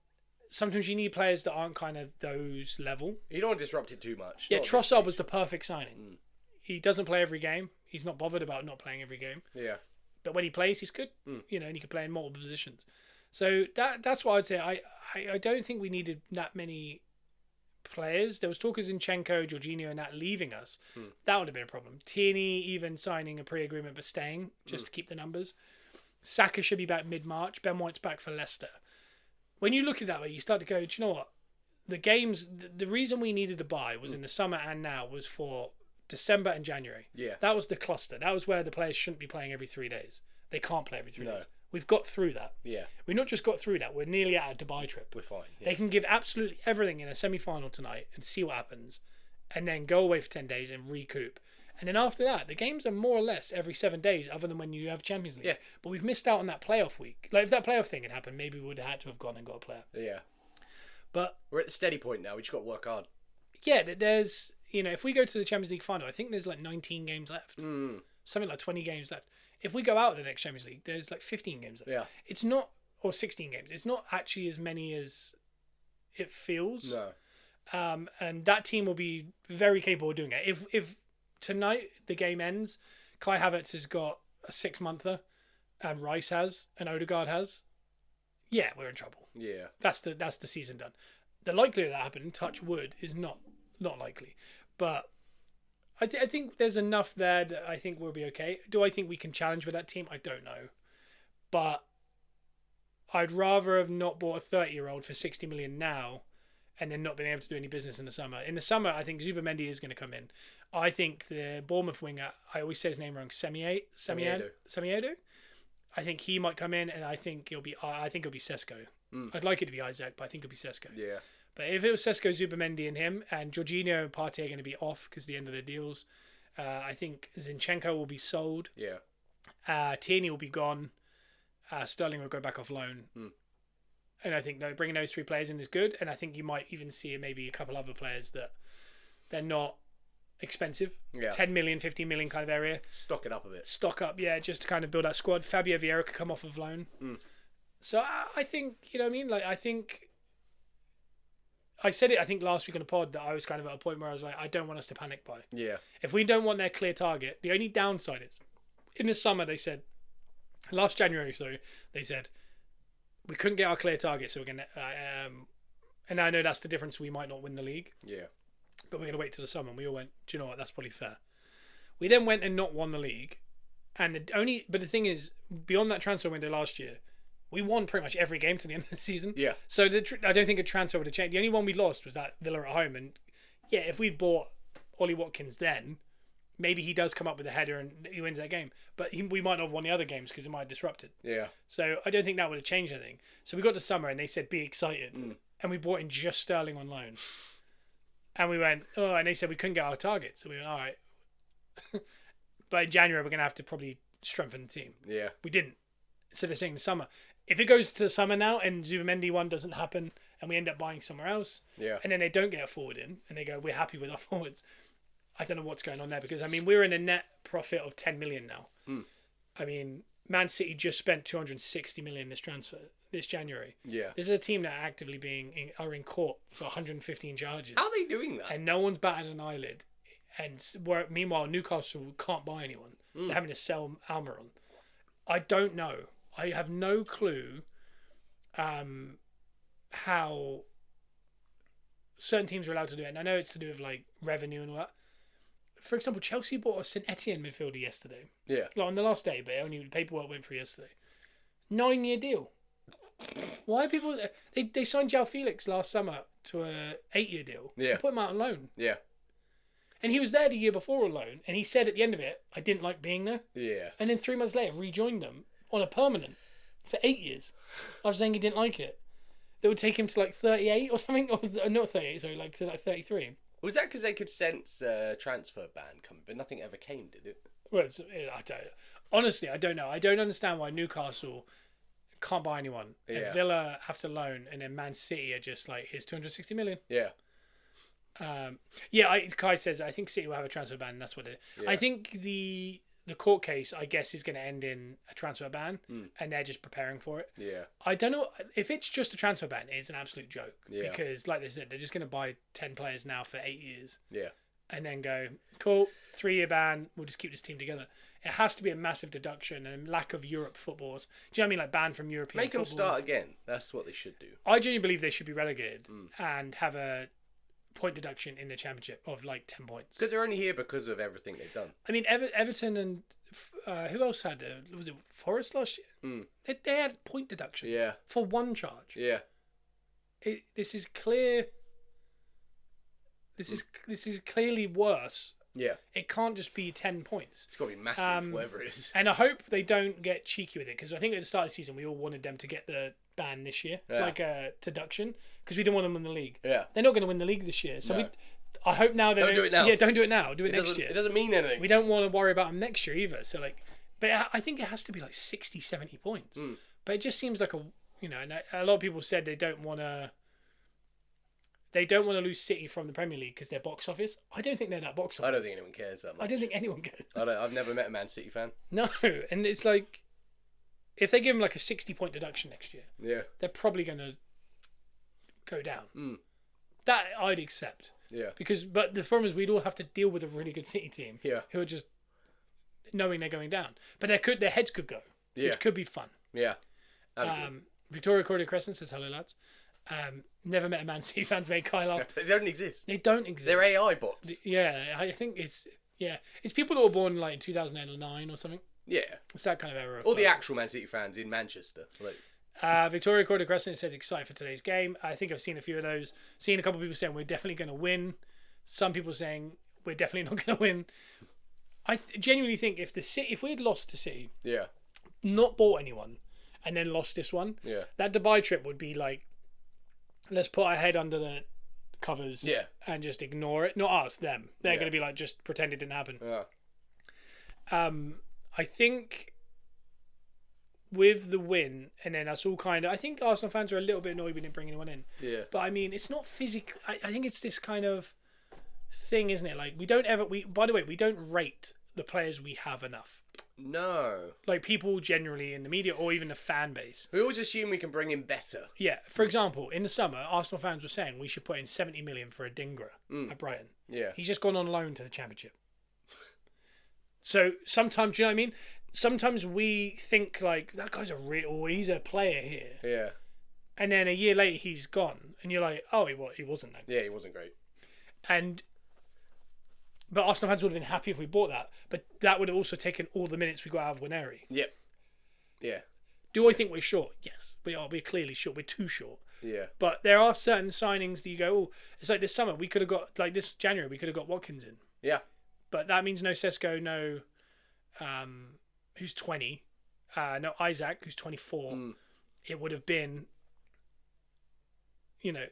sometimes you need players that aren't kind of those level. You don't want to disrupt it too much. Yeah, Trossard was the perfect signing. He doesn't play every game. He's not bothered about not playing every game. Yeah. But when he plays, he's good. And he can play in multiple positions. So that's what I'd say. I don't think we needed that many players. There was talk of Zinchenko, Jorginho, and that leaving us. That would have been a problem. Tierney even signing a pre-agreement but staying just to keep the numbers. Saka should be back mid-March. Ben White's back for Leicester. When you look at that way, you start to go, do you know what? The games, the reason we needed to buy was in the summer and now was for December and January. Yeah. That was the cluster. That was where the players shouldn't be playing every 3 days. They can't play every 3 days. We've got through that. Yeah. We've not just got through that. We're nearly at a Dubai trip. We're fine. Yeah. They can give absolutely everything in a semi-final tonight and see what happens, and then go away for 10 days and recoup. And then after that, the games are more or less every 7 days, other than when you have Champions League. Yeah. But we've missed out on that playoff week. Like, if that playoff thing had happened, maybe we would have had to have gone and got a player. Yeah. But we're at the steady point now. We just got to work hard. Yeah, there's, if we go to the Champions League final, I think there's like 19 games left. Something like 20 games left. If we go out of the next Champions League, there's like 15 games left. Yeah. It's not, or 16 games. It's not actually as many as it feels. No. And that team will be very capable of doing it. If tonight the game ends, Kai Havertz has got a 6-monther, and Rice has, and Odegaard has, yeah, we're in trouble. Yeah. That's the season done. The likelihood of that happening, touch wood, is not likely. But I think there's enough there that I think we'll be okay. Do I think we can challenge with that team? I don't know. But I'd rather have not bought a 30-year-old for 60 million now and then not been able to do any business in the summer. In the summer, I think Zubimendi is going to come in. I think the Bournemouth winger, I always say his name wrong, Semiedo. I think he might come in, and I think it'll be Sesko. I'd like it to be Isaac, but I think it'll be Sesko. Yeah. But if it was Sesko, Zubimendi, and him, and Jorginho and Partey are going to be off because the end of the deals, I think Zinchenko will be sold. Yeah. Tierney will be gone. Sterling will go back off loan. And I think bringing those 3 players in is good. And I think you might even see maybe a couple other players that they're not expensive. Yeah. 10 million, 15 million kind of area. Stock it up a bit. Stock up, yeah, just to kind of build that squad. Fabio Vieira could come off of loan. So I think, you know what I mean? Like, I think... I said it, I think, last week on the pod that I was kind of at a point where I was like, I don't want us to panic buy. Yeah. If we don't want their clear target, the only downside is, in the summer, they said, last January, they said, we couldn't get our clear target, so we're going to, and I know that's the difference, we might not win the league. Yeah. But we're going to wait till the summer, and we all went, do you know what, that's probably fair. We then went and not won the league, and but the thing is, beyond that transfer window last year, we won pretty much every game to the end of the season. Yeah. So I don't think a transfer would have changed. The only one we lost was that Villa at home. And yeah, if we'd bought Ollie Watkins then, maybe he does come up with a header and he wins that game. But we might not have won the other games because it might have disrupted. Yeah. So I don't think that would have changed anything. So we got to summer and they said, be excited. And we brought in just Sterling on loan. And we went, oh, and they said we couldn't get our target. So we went, all right. But in January, we're going to have to probably strengthen the team. Yeah. We didn't. So they're saying the summer. If it goes to summer now and Zubimendi one doesn't happen and we end up buying somewhere else, Yeah. and then they don't get a forward in, and they go, we're happy with our forwards. I don't know what's going on there, because I mean, we're in a net profit of 10 million now. I mean, Man City just spent 260 million this January. Yeah. This is a team that are actively are in court for 115 charges. How are they doing that? And no one's batted an eyelid. And meanwhile, Newcastle can't buy anyone. They're having to sell Almiron. I don't know. I have no clue how certain teams are allowed to do it. And I know it's to do with like revenue and all that. For example, Chelsea bought a St Etienne midfielder yesterday. Yeah. Like on the last day, but only the paperwork went through yesterday. 9-year deal. Why are people... They signed João Felix last summer to a 8-year deal. Yeah. And put him out on loan. Yeah. And he was there the year before on loan. And he said at the end of it, I didn't like being there. Yeah. And then 3 months later, rejoined them on a permanent for 8 years. I was saying he didn't like it. That would take him to like 38 or something. Or not 38, sorry, like to like 33. Was that because they could sense a transfer ban coming, but nothing ever came, did it? Well, I don't. Honestly, I don't know. I don't understand why Newcastle can't buy anyone. Yeah. And Villa have to loan, and then Man City are just like, here's 260 million. Yeah. Kai says, I think City will have a transfer ban, and that's what it is. Yeah. I think the court case, I guess, is going to end in a transfer ban, and they're just preparing for it. Yeah. I don't know if it's just a transfer ban. It's an absolute joke, Yeah. because, like they said, they're just going to buy 10 players now for 8 years, Yeah. and then go, cool, 3-year ban. We'll just keep this team together. It has to be a massive deduction and lack of Europe footballs. Do you know what I mean? Like ban from European Make them football. start again. That's what they should do. I genuinely believe they should be relegated and have a point deduction in the Championship of like 10 points. Because they're only here because of everything they've done. I mean, Everton and who else had was it Forest last year? They had point deductions for one charge. Yeah. This is clear. This is clearly worse. Yeah. It can't just be 10 points. It's got to be massive, whatever it is. And I hope they don't get cheeky with it, because I think at the start of the season we all wanted them to get the ban this year, like a deduction, because we didn't want them in the league. Yeah. They're not going to win the league this year, so No. I hope now they Don't do it now. Yeah, don't do it now. Do it next year. It doesn't mean anything. We don't want to worry about them next year either. So like, but I think it has to be like 60, 70 points. But it just seems like and a lot of people said they don't want to lose City from the Premier League because they're box office. I don't think they're that box office. I don't think anyone cares that much. I don't think anyone cares. I've never met a Man City fan. No, and it's like, if they give them like a 60-point deduction next year, Yeah. they're probably going to go down. That I'd accept. Yeah. But the problem is we'd all have to deal with a really good City team. Yeah. Who are just knowing they're going down. But their heads could go. Yeah. Which could be fun. Yeah. That'd be good. Victoria Cordia Crescent says, hello lads. Never met a Man City fan to make Kyle laugh. They don't exist. They don't exist. They're AI bots. Yeah, I think it's people that were born like in 2009 or something. Yeah. It's that kind of era. All the actual Man City fans in Manchester. Like, Victoria Cordia Crescent says excited for today's game. I think I've seen a few of those. Seen a couple of people saying we're definitely going to win. Some people saying we're definitely not going to win. I genuinely think if we had lost to City, yeah. not bought anyone, and then lost this one, Yeah. that Dubai trip would be like, let's put our head under the covers, and just ignore it. Not us, them. They're going to be like, just pretend it didn't happen. Yeah. I think with the win, and then us all kind of, I think Arsenal fans are a little bit annoyed we didn't bring anyone in. Yeah. But I mean, it's not physical. I think it's this kind of thing, isn't it? Like, by the way, we don't rate the players we have enough. No. Like, people generally in the media or even the fan base. We always assume we can bring in better. Yeah. For example, in the summer, Arsenal fans were saying we should put in 70 million for Adingra at Brighton. Yeah. He's just gone on loan to the Championship. So sometimes, do you know what I mean? Sometimes we think like, that guy's he's a player here. Yeah. And then a year later he's gone. And you're like, oh, he wasn't that good. Yeah, he wasn't great. But Arsenal fans would have been happy if we bought that. But that would have also taken all the minutes we got out of Waneri. Yep. Yeah. Do I think we're short? Yes, we are. We're clearly short. We're too short. Yeah. But there are certain signings that you go, oh, it's like this summer we could have got, like this January we could have got Watkins in. Yeah. But that means no Sesko, no, who's 20, no Isaac, who's 24. It would have been, it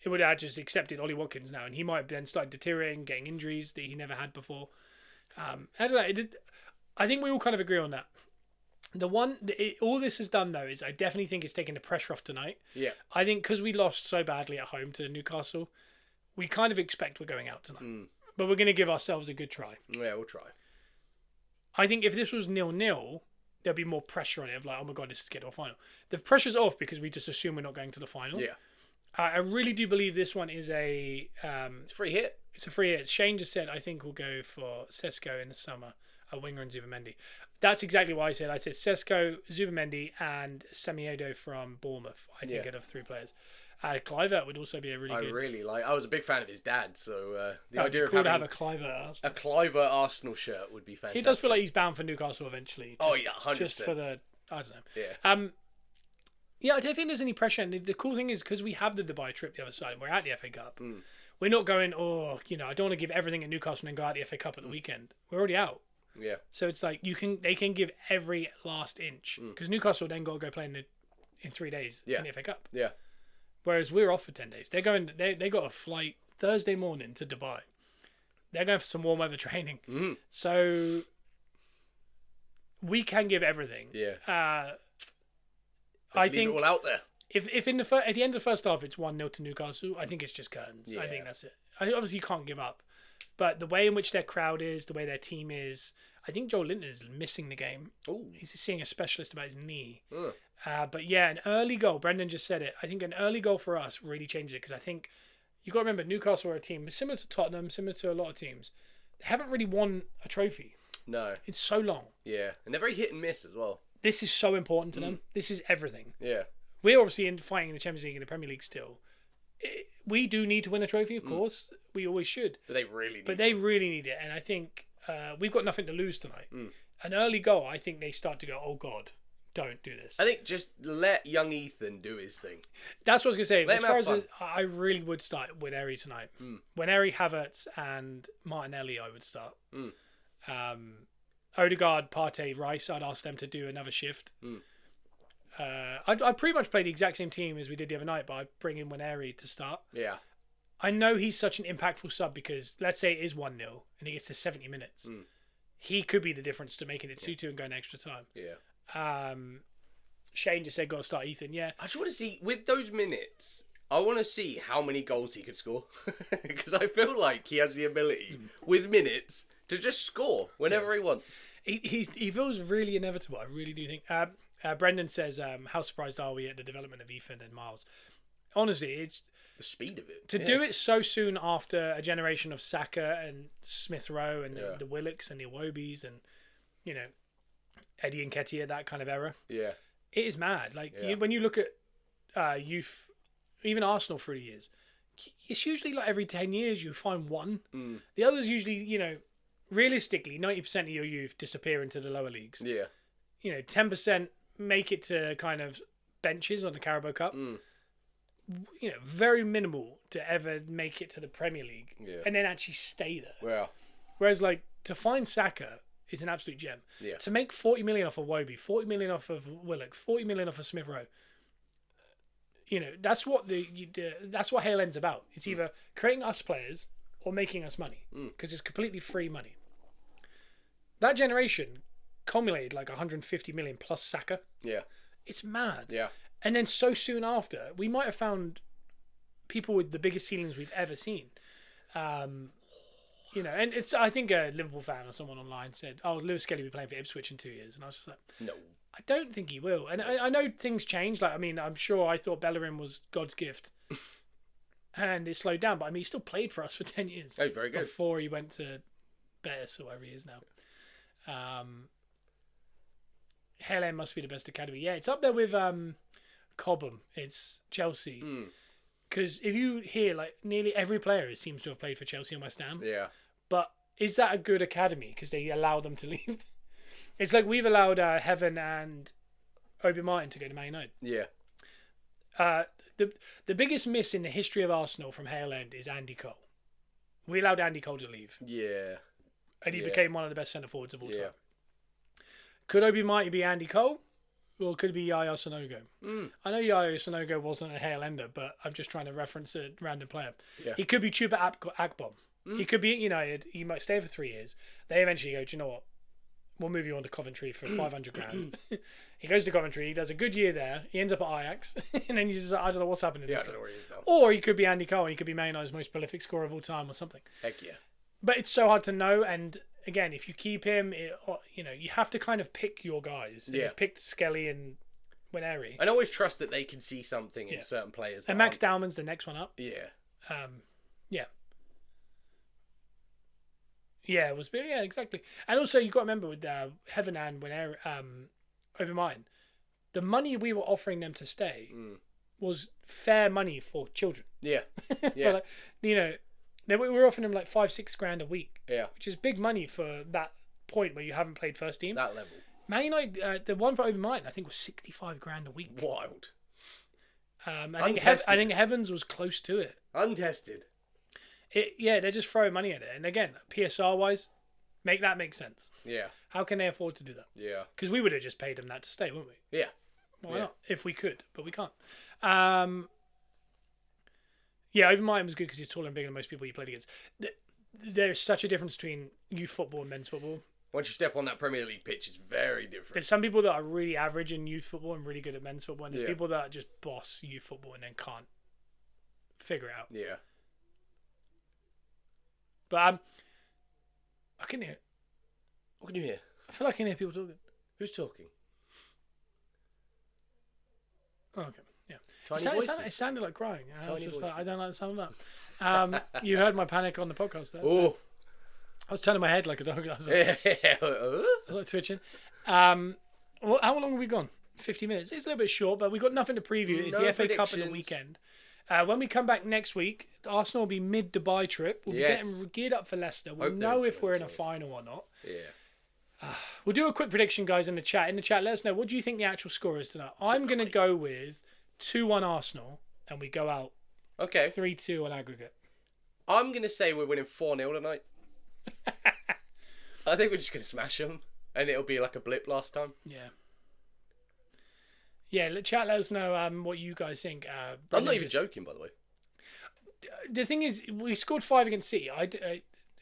would have just accepted Ollie Watkins now, and he might have then started deteriorating, getting injuries that he never had before. I don't know. I think we all kind of agree on that. All this has done though is I definitely think it's taken the pressure off tonight. Yeah. I think because we lost so badly at home to Newcastle, we kind of expect we're going out tonight. But we're going to give ourselves a good try. Yeah, we'll try. I think if this was 0-0, there'd be more pressure on it of like, oh my God, this is to get to a final. The pressure's off because we just assume we're not going to the final. Yeah. I really do believe this one is a... it's a free hit. It's a free hit. Shane just said, I think we'll go for Sesko in the summer, a winger and Zubimendi. That's exactly what I said. I said Sesko, Zubimendi, and Semedo from Bournemouth. I think out of 3 players. Kluivert would also be a really good... I was a big fan of his dad, so the idea of cool having to have a Kluivert a Kluivert Arsenal shirt would be fantastic. He does feel like he's bound for Newcastle eventually. 100%. Just for the... I don't know. Yeah. Yeah, I don't think there's any pressure. And the cool thing is, because we have the Dubai trip the other side, and we're at the FA Cup, we're not going, I don't want to give everything at Newcastle and then go out the FA Cup at the weekend. We're already out. Yeah. So it's like they can give every last inch. Because Newcastle then got to go play in 3 days in the FA Cup. Yeah. Whereas we're off for 10 days. They're going. They got a flight Thursday morning to Dubai. They're going for some warm weather training. So we can give everything. Yeah. I think it all out there. If at the end of the first half it's 1-0 to Newcastle, I think it's just curtains. Yeah. I think that's it. Obviously you can't give up, but the way in which their crowd is, the way their team is, I think Joel Linton is missing the game. Ooh. He's seeing a specialist about his knee. But yeah, an early goal. Brendan just said it. I think an early goal for us really changes it because I think you got to remember Newcastle are a team similar to Tottenham, similar to a lot of teams. They haven't really won a trophy. No. It's so long. Yeah, and they're very hit and miss as well. This is so important to them. This is everything. Yeah. We're obviously fighting in the Champions League and the Premier League still. We do need to win a trophy, of course. We always should. But they really need They really need it. And I think we've got nothing to lose tonight. An early goal, I think they start to go, oh, God, don't do this. I think just let young Ethan do his thing. That's what I was going to say. As far as I really would start with Eri tonight. When Eri, Havertz and Martinelli, I would start. Odegaard, Partey, Rice, I'd ask them to do another shift. I'd pretty much play the exact same team as we did the other night, but I'd bring in Waneri to start. Yeah. I know he's such an impactful sub because let's say it is 1-0 and he gets to 70 minutes. He could be the difference to making it 2-2 and going extra time. Yeah. Shane just said, got to start Ethan. Yeah. I just want to see, with those minutes, I want to see how many goals he could score. Because I feel like he has the ability, with minutes, to just score whenever he wants. He feels really inevitable. I really do think. Brendan says, how surprised are we at the development of Ethan and Miles? Honestly, it's the speed of it. To do it so soon after a generation of Saka and Smith Rowe and the Willocks and the Iwobis and, Eddie Nketiah, that kind of era. Yeah. It is mad. Like, when you look at youth, even Arsenal through the years, it's usually like every 10 years you find one. The others usually, realistically, 90% of your youth disappear into the lower leagues. Yeah. 10% make it to kind of benches on the Carabao Cup. Very minimal to ever make it to the Premier League and then actually stay there. Yeah. Whereas, to find Saka is an absolute gem. Yeah. To make 40 million off of Iwobi, 40 million off of Willock, 40 million off of Smith Rowe, that's what that's what Hale End's about. It's either creating us players or making us money because it's completely free money. That generation culminated 150 million plus Saka. Yeah. It's mad. Yeah. And then so soon after, we might have found people with the biggest ceilings we've ever seen. And it's, I think a Liverpool fan or someone online said, oh, Lewis Skelly will be playing for Ipswich in 2 years. And I was just like, no. I don't think he will. And I know things change. I'm sure I thought Bellerin was God's gift. And it slowed down. But, he still played for us for 10 years. Oh, very good. Before he went to Betis or wherever he is now. Hale End must be the best academy. Yeah, it's up there with Cobham. It's Chelsea. Because if you hear, nearly every player seems to have played for Chelsea and West Ham. Yeah. But is that a good academy? Because they allow them to leave. It's like we've allowed Heaven and Obi Martin to go to Man United. Yeah. The biggest miss in the history of Arsenal from Hale End is Andy Cole. We allowed Andy Cole to leave. Yeah. And he became one of the best centre forwards of all time. Could Obi Martin be Andy Cole? Or could it be Yaya Sanogo? I know Yaya Sanogo wasn't a Hale Ender, but I'm just trying to reference a random player. Yeah. He could be Chuba Akpom. He could be at United. He might stay for 3 years. They eventually go, do you know what? we'll move you on to Coventry for 500 grand. He goes to Coventry, he does a good year there, he ends up at Ajax, and then you just, I don't know what's happening. Yeah, I don't know where he is now. Or he could be Andy Cole, and he could be Man United's most prolific scorer of all time or something. Heck yeah. But it's so hard to know, and again, if you keep him, you have to kind of pick your guys. And you've picked Skelly and Nwaneri. I always trust that they can see something in certain players. And Max Dowman's the next one up. Yeah. Yeah, it was. Yeah, exactly. And also, you got to remember with Heaven and Nwaneri, Overmine, the money we were offering them to stay was fair money for children. Yeah. Yeah. We were offering them like 5-6 grand a week. Yeah. Which is big money for that point where you haven't played first team. That level. Man United, the one for Overmine, I think was 65 grand a week. Wild. I think Heavens was close to it. Untested. They're just throwing money at it. And again, PSR wise, make sense. Yeah. How can they afford to do that? Yeah. Because we would have just paid them that to stay, wouldn't we? Yeah. Why not? If we could, but we can't. Overmine was good because he's taller and bigger than most people you played against. There's such a difference between youth football and men's football. Once you step on that Premier League pitch, it's very different. There's some people that are really average in youth football and really good at men's football, and there's people that just boss youth football and then can't figure it out. Yeah. But I can hear. What can you hear? I feel like I can hear people talking. Who's talking? Oh, okay. Yeah. Tiny voices. It sounded like crying. I was just voices. like, I don't like the sound of that. You heard my panic on the podcast there. Oh. So I was turning my head like a dog. I was like twitching. How long have we gone? 50 minutes. It's a little bit short, but we've got nothing to preview. It's the FA Cup at the weekend. When we come back next week, Arsenal will be mid-Dubai trip. We'll be getting geared up for Leicester. We'll know if we're in a final or not. Yeah. We'll do a quick prediction, guys, in the chat. In the chat, let us know, what do you think the actual score is tonight? I'm going to go with 2-1 Arsenal, and we go out 3-2 on aggregate. I'm going to say we're winning 4-0 tonight. I think we're just going to smash them, and it'll be like a blip last time. Yeah. Yeah, chat, let us know what you guys think. I'm not even joking, by the way. The thing is, we scored 5 against City.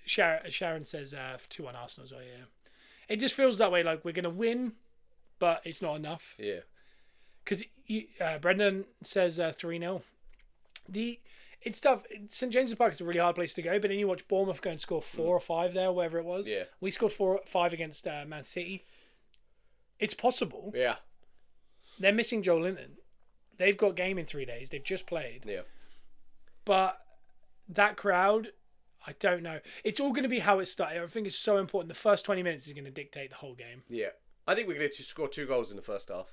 Sharon says 2-1 Arsenal as well, yeah. It just feels that way, like we're going to win, but it's not enough. Yeah. Because Brendan says 3-0. It's tough. St James's Park is a really hard place to go, but then you watch Bournemouth go and score 4 or 5 there, wherever it was. Yeah. We scored 4 or 5 against Man City. It's possible. Yeah. They're missing Joe Linton. They've got game in 3 days. They've just played. Yeah. But that crowd, I don't know. It's all going to be how it started. I think it's so important. The first 20 minutes is going to dictate the whole game. Yeah. I think we're going to score 2 goals in the first half.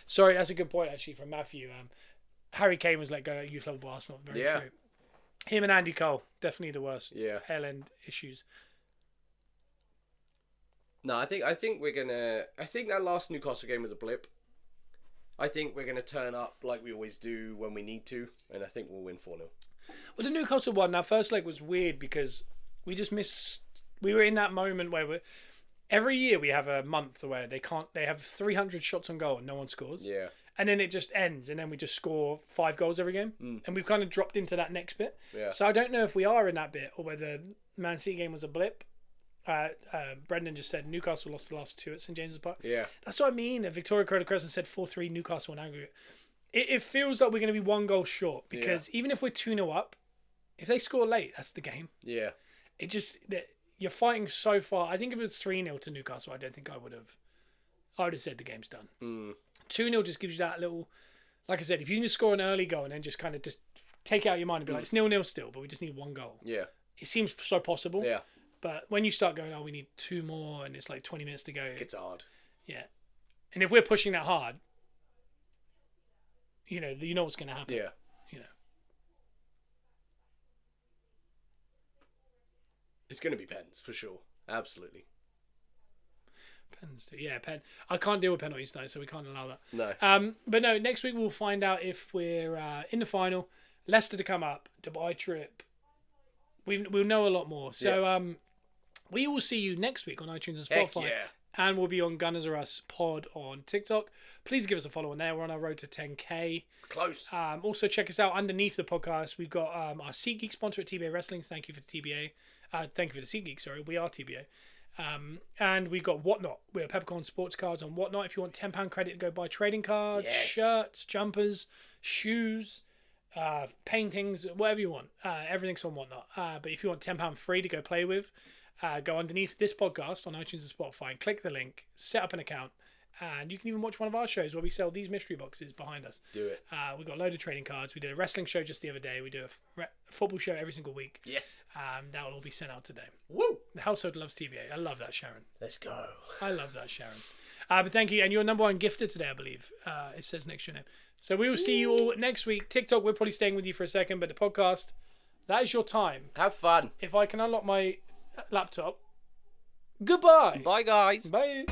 Sorry, that's a good point, actually, from Matthew. Harry Kane was let go at youth level by Arsenal. Very true. Him and Andy Cole, definitely the worst. Yeah. Hell end issues. No, I think we're gonna. I think that last Newcastle game was a blip. I think we're gonna turn up like we always do when we need to, and I think we'll win 4-0. Well, the Newcastle one, that first leg was weird because we just missed. We were in that moment where every year we have a month where they have 300 shots on goal and no one scores. Yeah. And then it just ends, and then we just score 5 goals every game, and we've kind of dropped into that next bit. Yeah. So I don't know if we are in that bit or whether the Man City game was a blip. Brendan just said Newcastle lost the last 2 at St James's Park. Yeah. That's what I mean. Victoria Crescent said 4-3 Newcastle in aggregate. It feels like we're going to be 1 goal short because even if we're 2-0 up, if they score late, that's the game. Yeah. It just you're fighting so far. I think if it was 3-0 to Newcastle, I don't think I would have said the game's done. 2-0 just gives you that little, like I said, if you can just score an early goal and then just kind of just take it out of your mind and be like, it's 0-0 still, but we just need 1 goal. Yeah. It seems so possible. Yeah. But when you start going, we need 2 more and it's like 20 minutes to go. It's hard. Yeah. And if we're pushing that hard, you know what's going to happen. Yeah. It's going to be pens, for sure. Absolutely. Pens, yeah, pen. I can't deal with penalties tonight, so we can't allow that. No. But no, next week we'll find out if we're in the final. Leicester to come up, Dubai trip. We'll know a lot more. So we will see you next week on iTunes and Spotify. Heck yeah. And we'll be on Gunners R Us Pod on TikTok. Please give us a follow on there. We're on our road to 10K. Close. Also, check us out underneath the podcast. We've got our SeatGeek sponsor at TBA Wrestling. Thank you for the TBA. Thank you for the SeatGeek, sorry. We are TBA. And we got Whatnot. We have Peppercorn sports cards on Whatnot. If you want £10 credit to go buy trading cards, shirts, jumpers, shoes, paintings, whatever you want. Everything's on Whatnot. But if you want £10 free to go play with, go underneath this podcast on iTunes and Spotify and click the link, set up an account, and you can even watch one of our shows where we sell these mystery boxes behind us. Do it. We've got a load of trading cards. We did a wrestling show just the other day. We do a football show every single week. Yes. That will all be sent out today. Woo! The household loves TBA. I love that, Sharon. Let's go. I love that, Sharon. But thank you. And you're number one gifter today, I believe. It says next to your name. So we will see you all next week. TikTok, we're probably staying with you for a second, but the podcast, that is your time. Have fun. If I can unlock my laptop, goodbye. Bye, guys. Bye.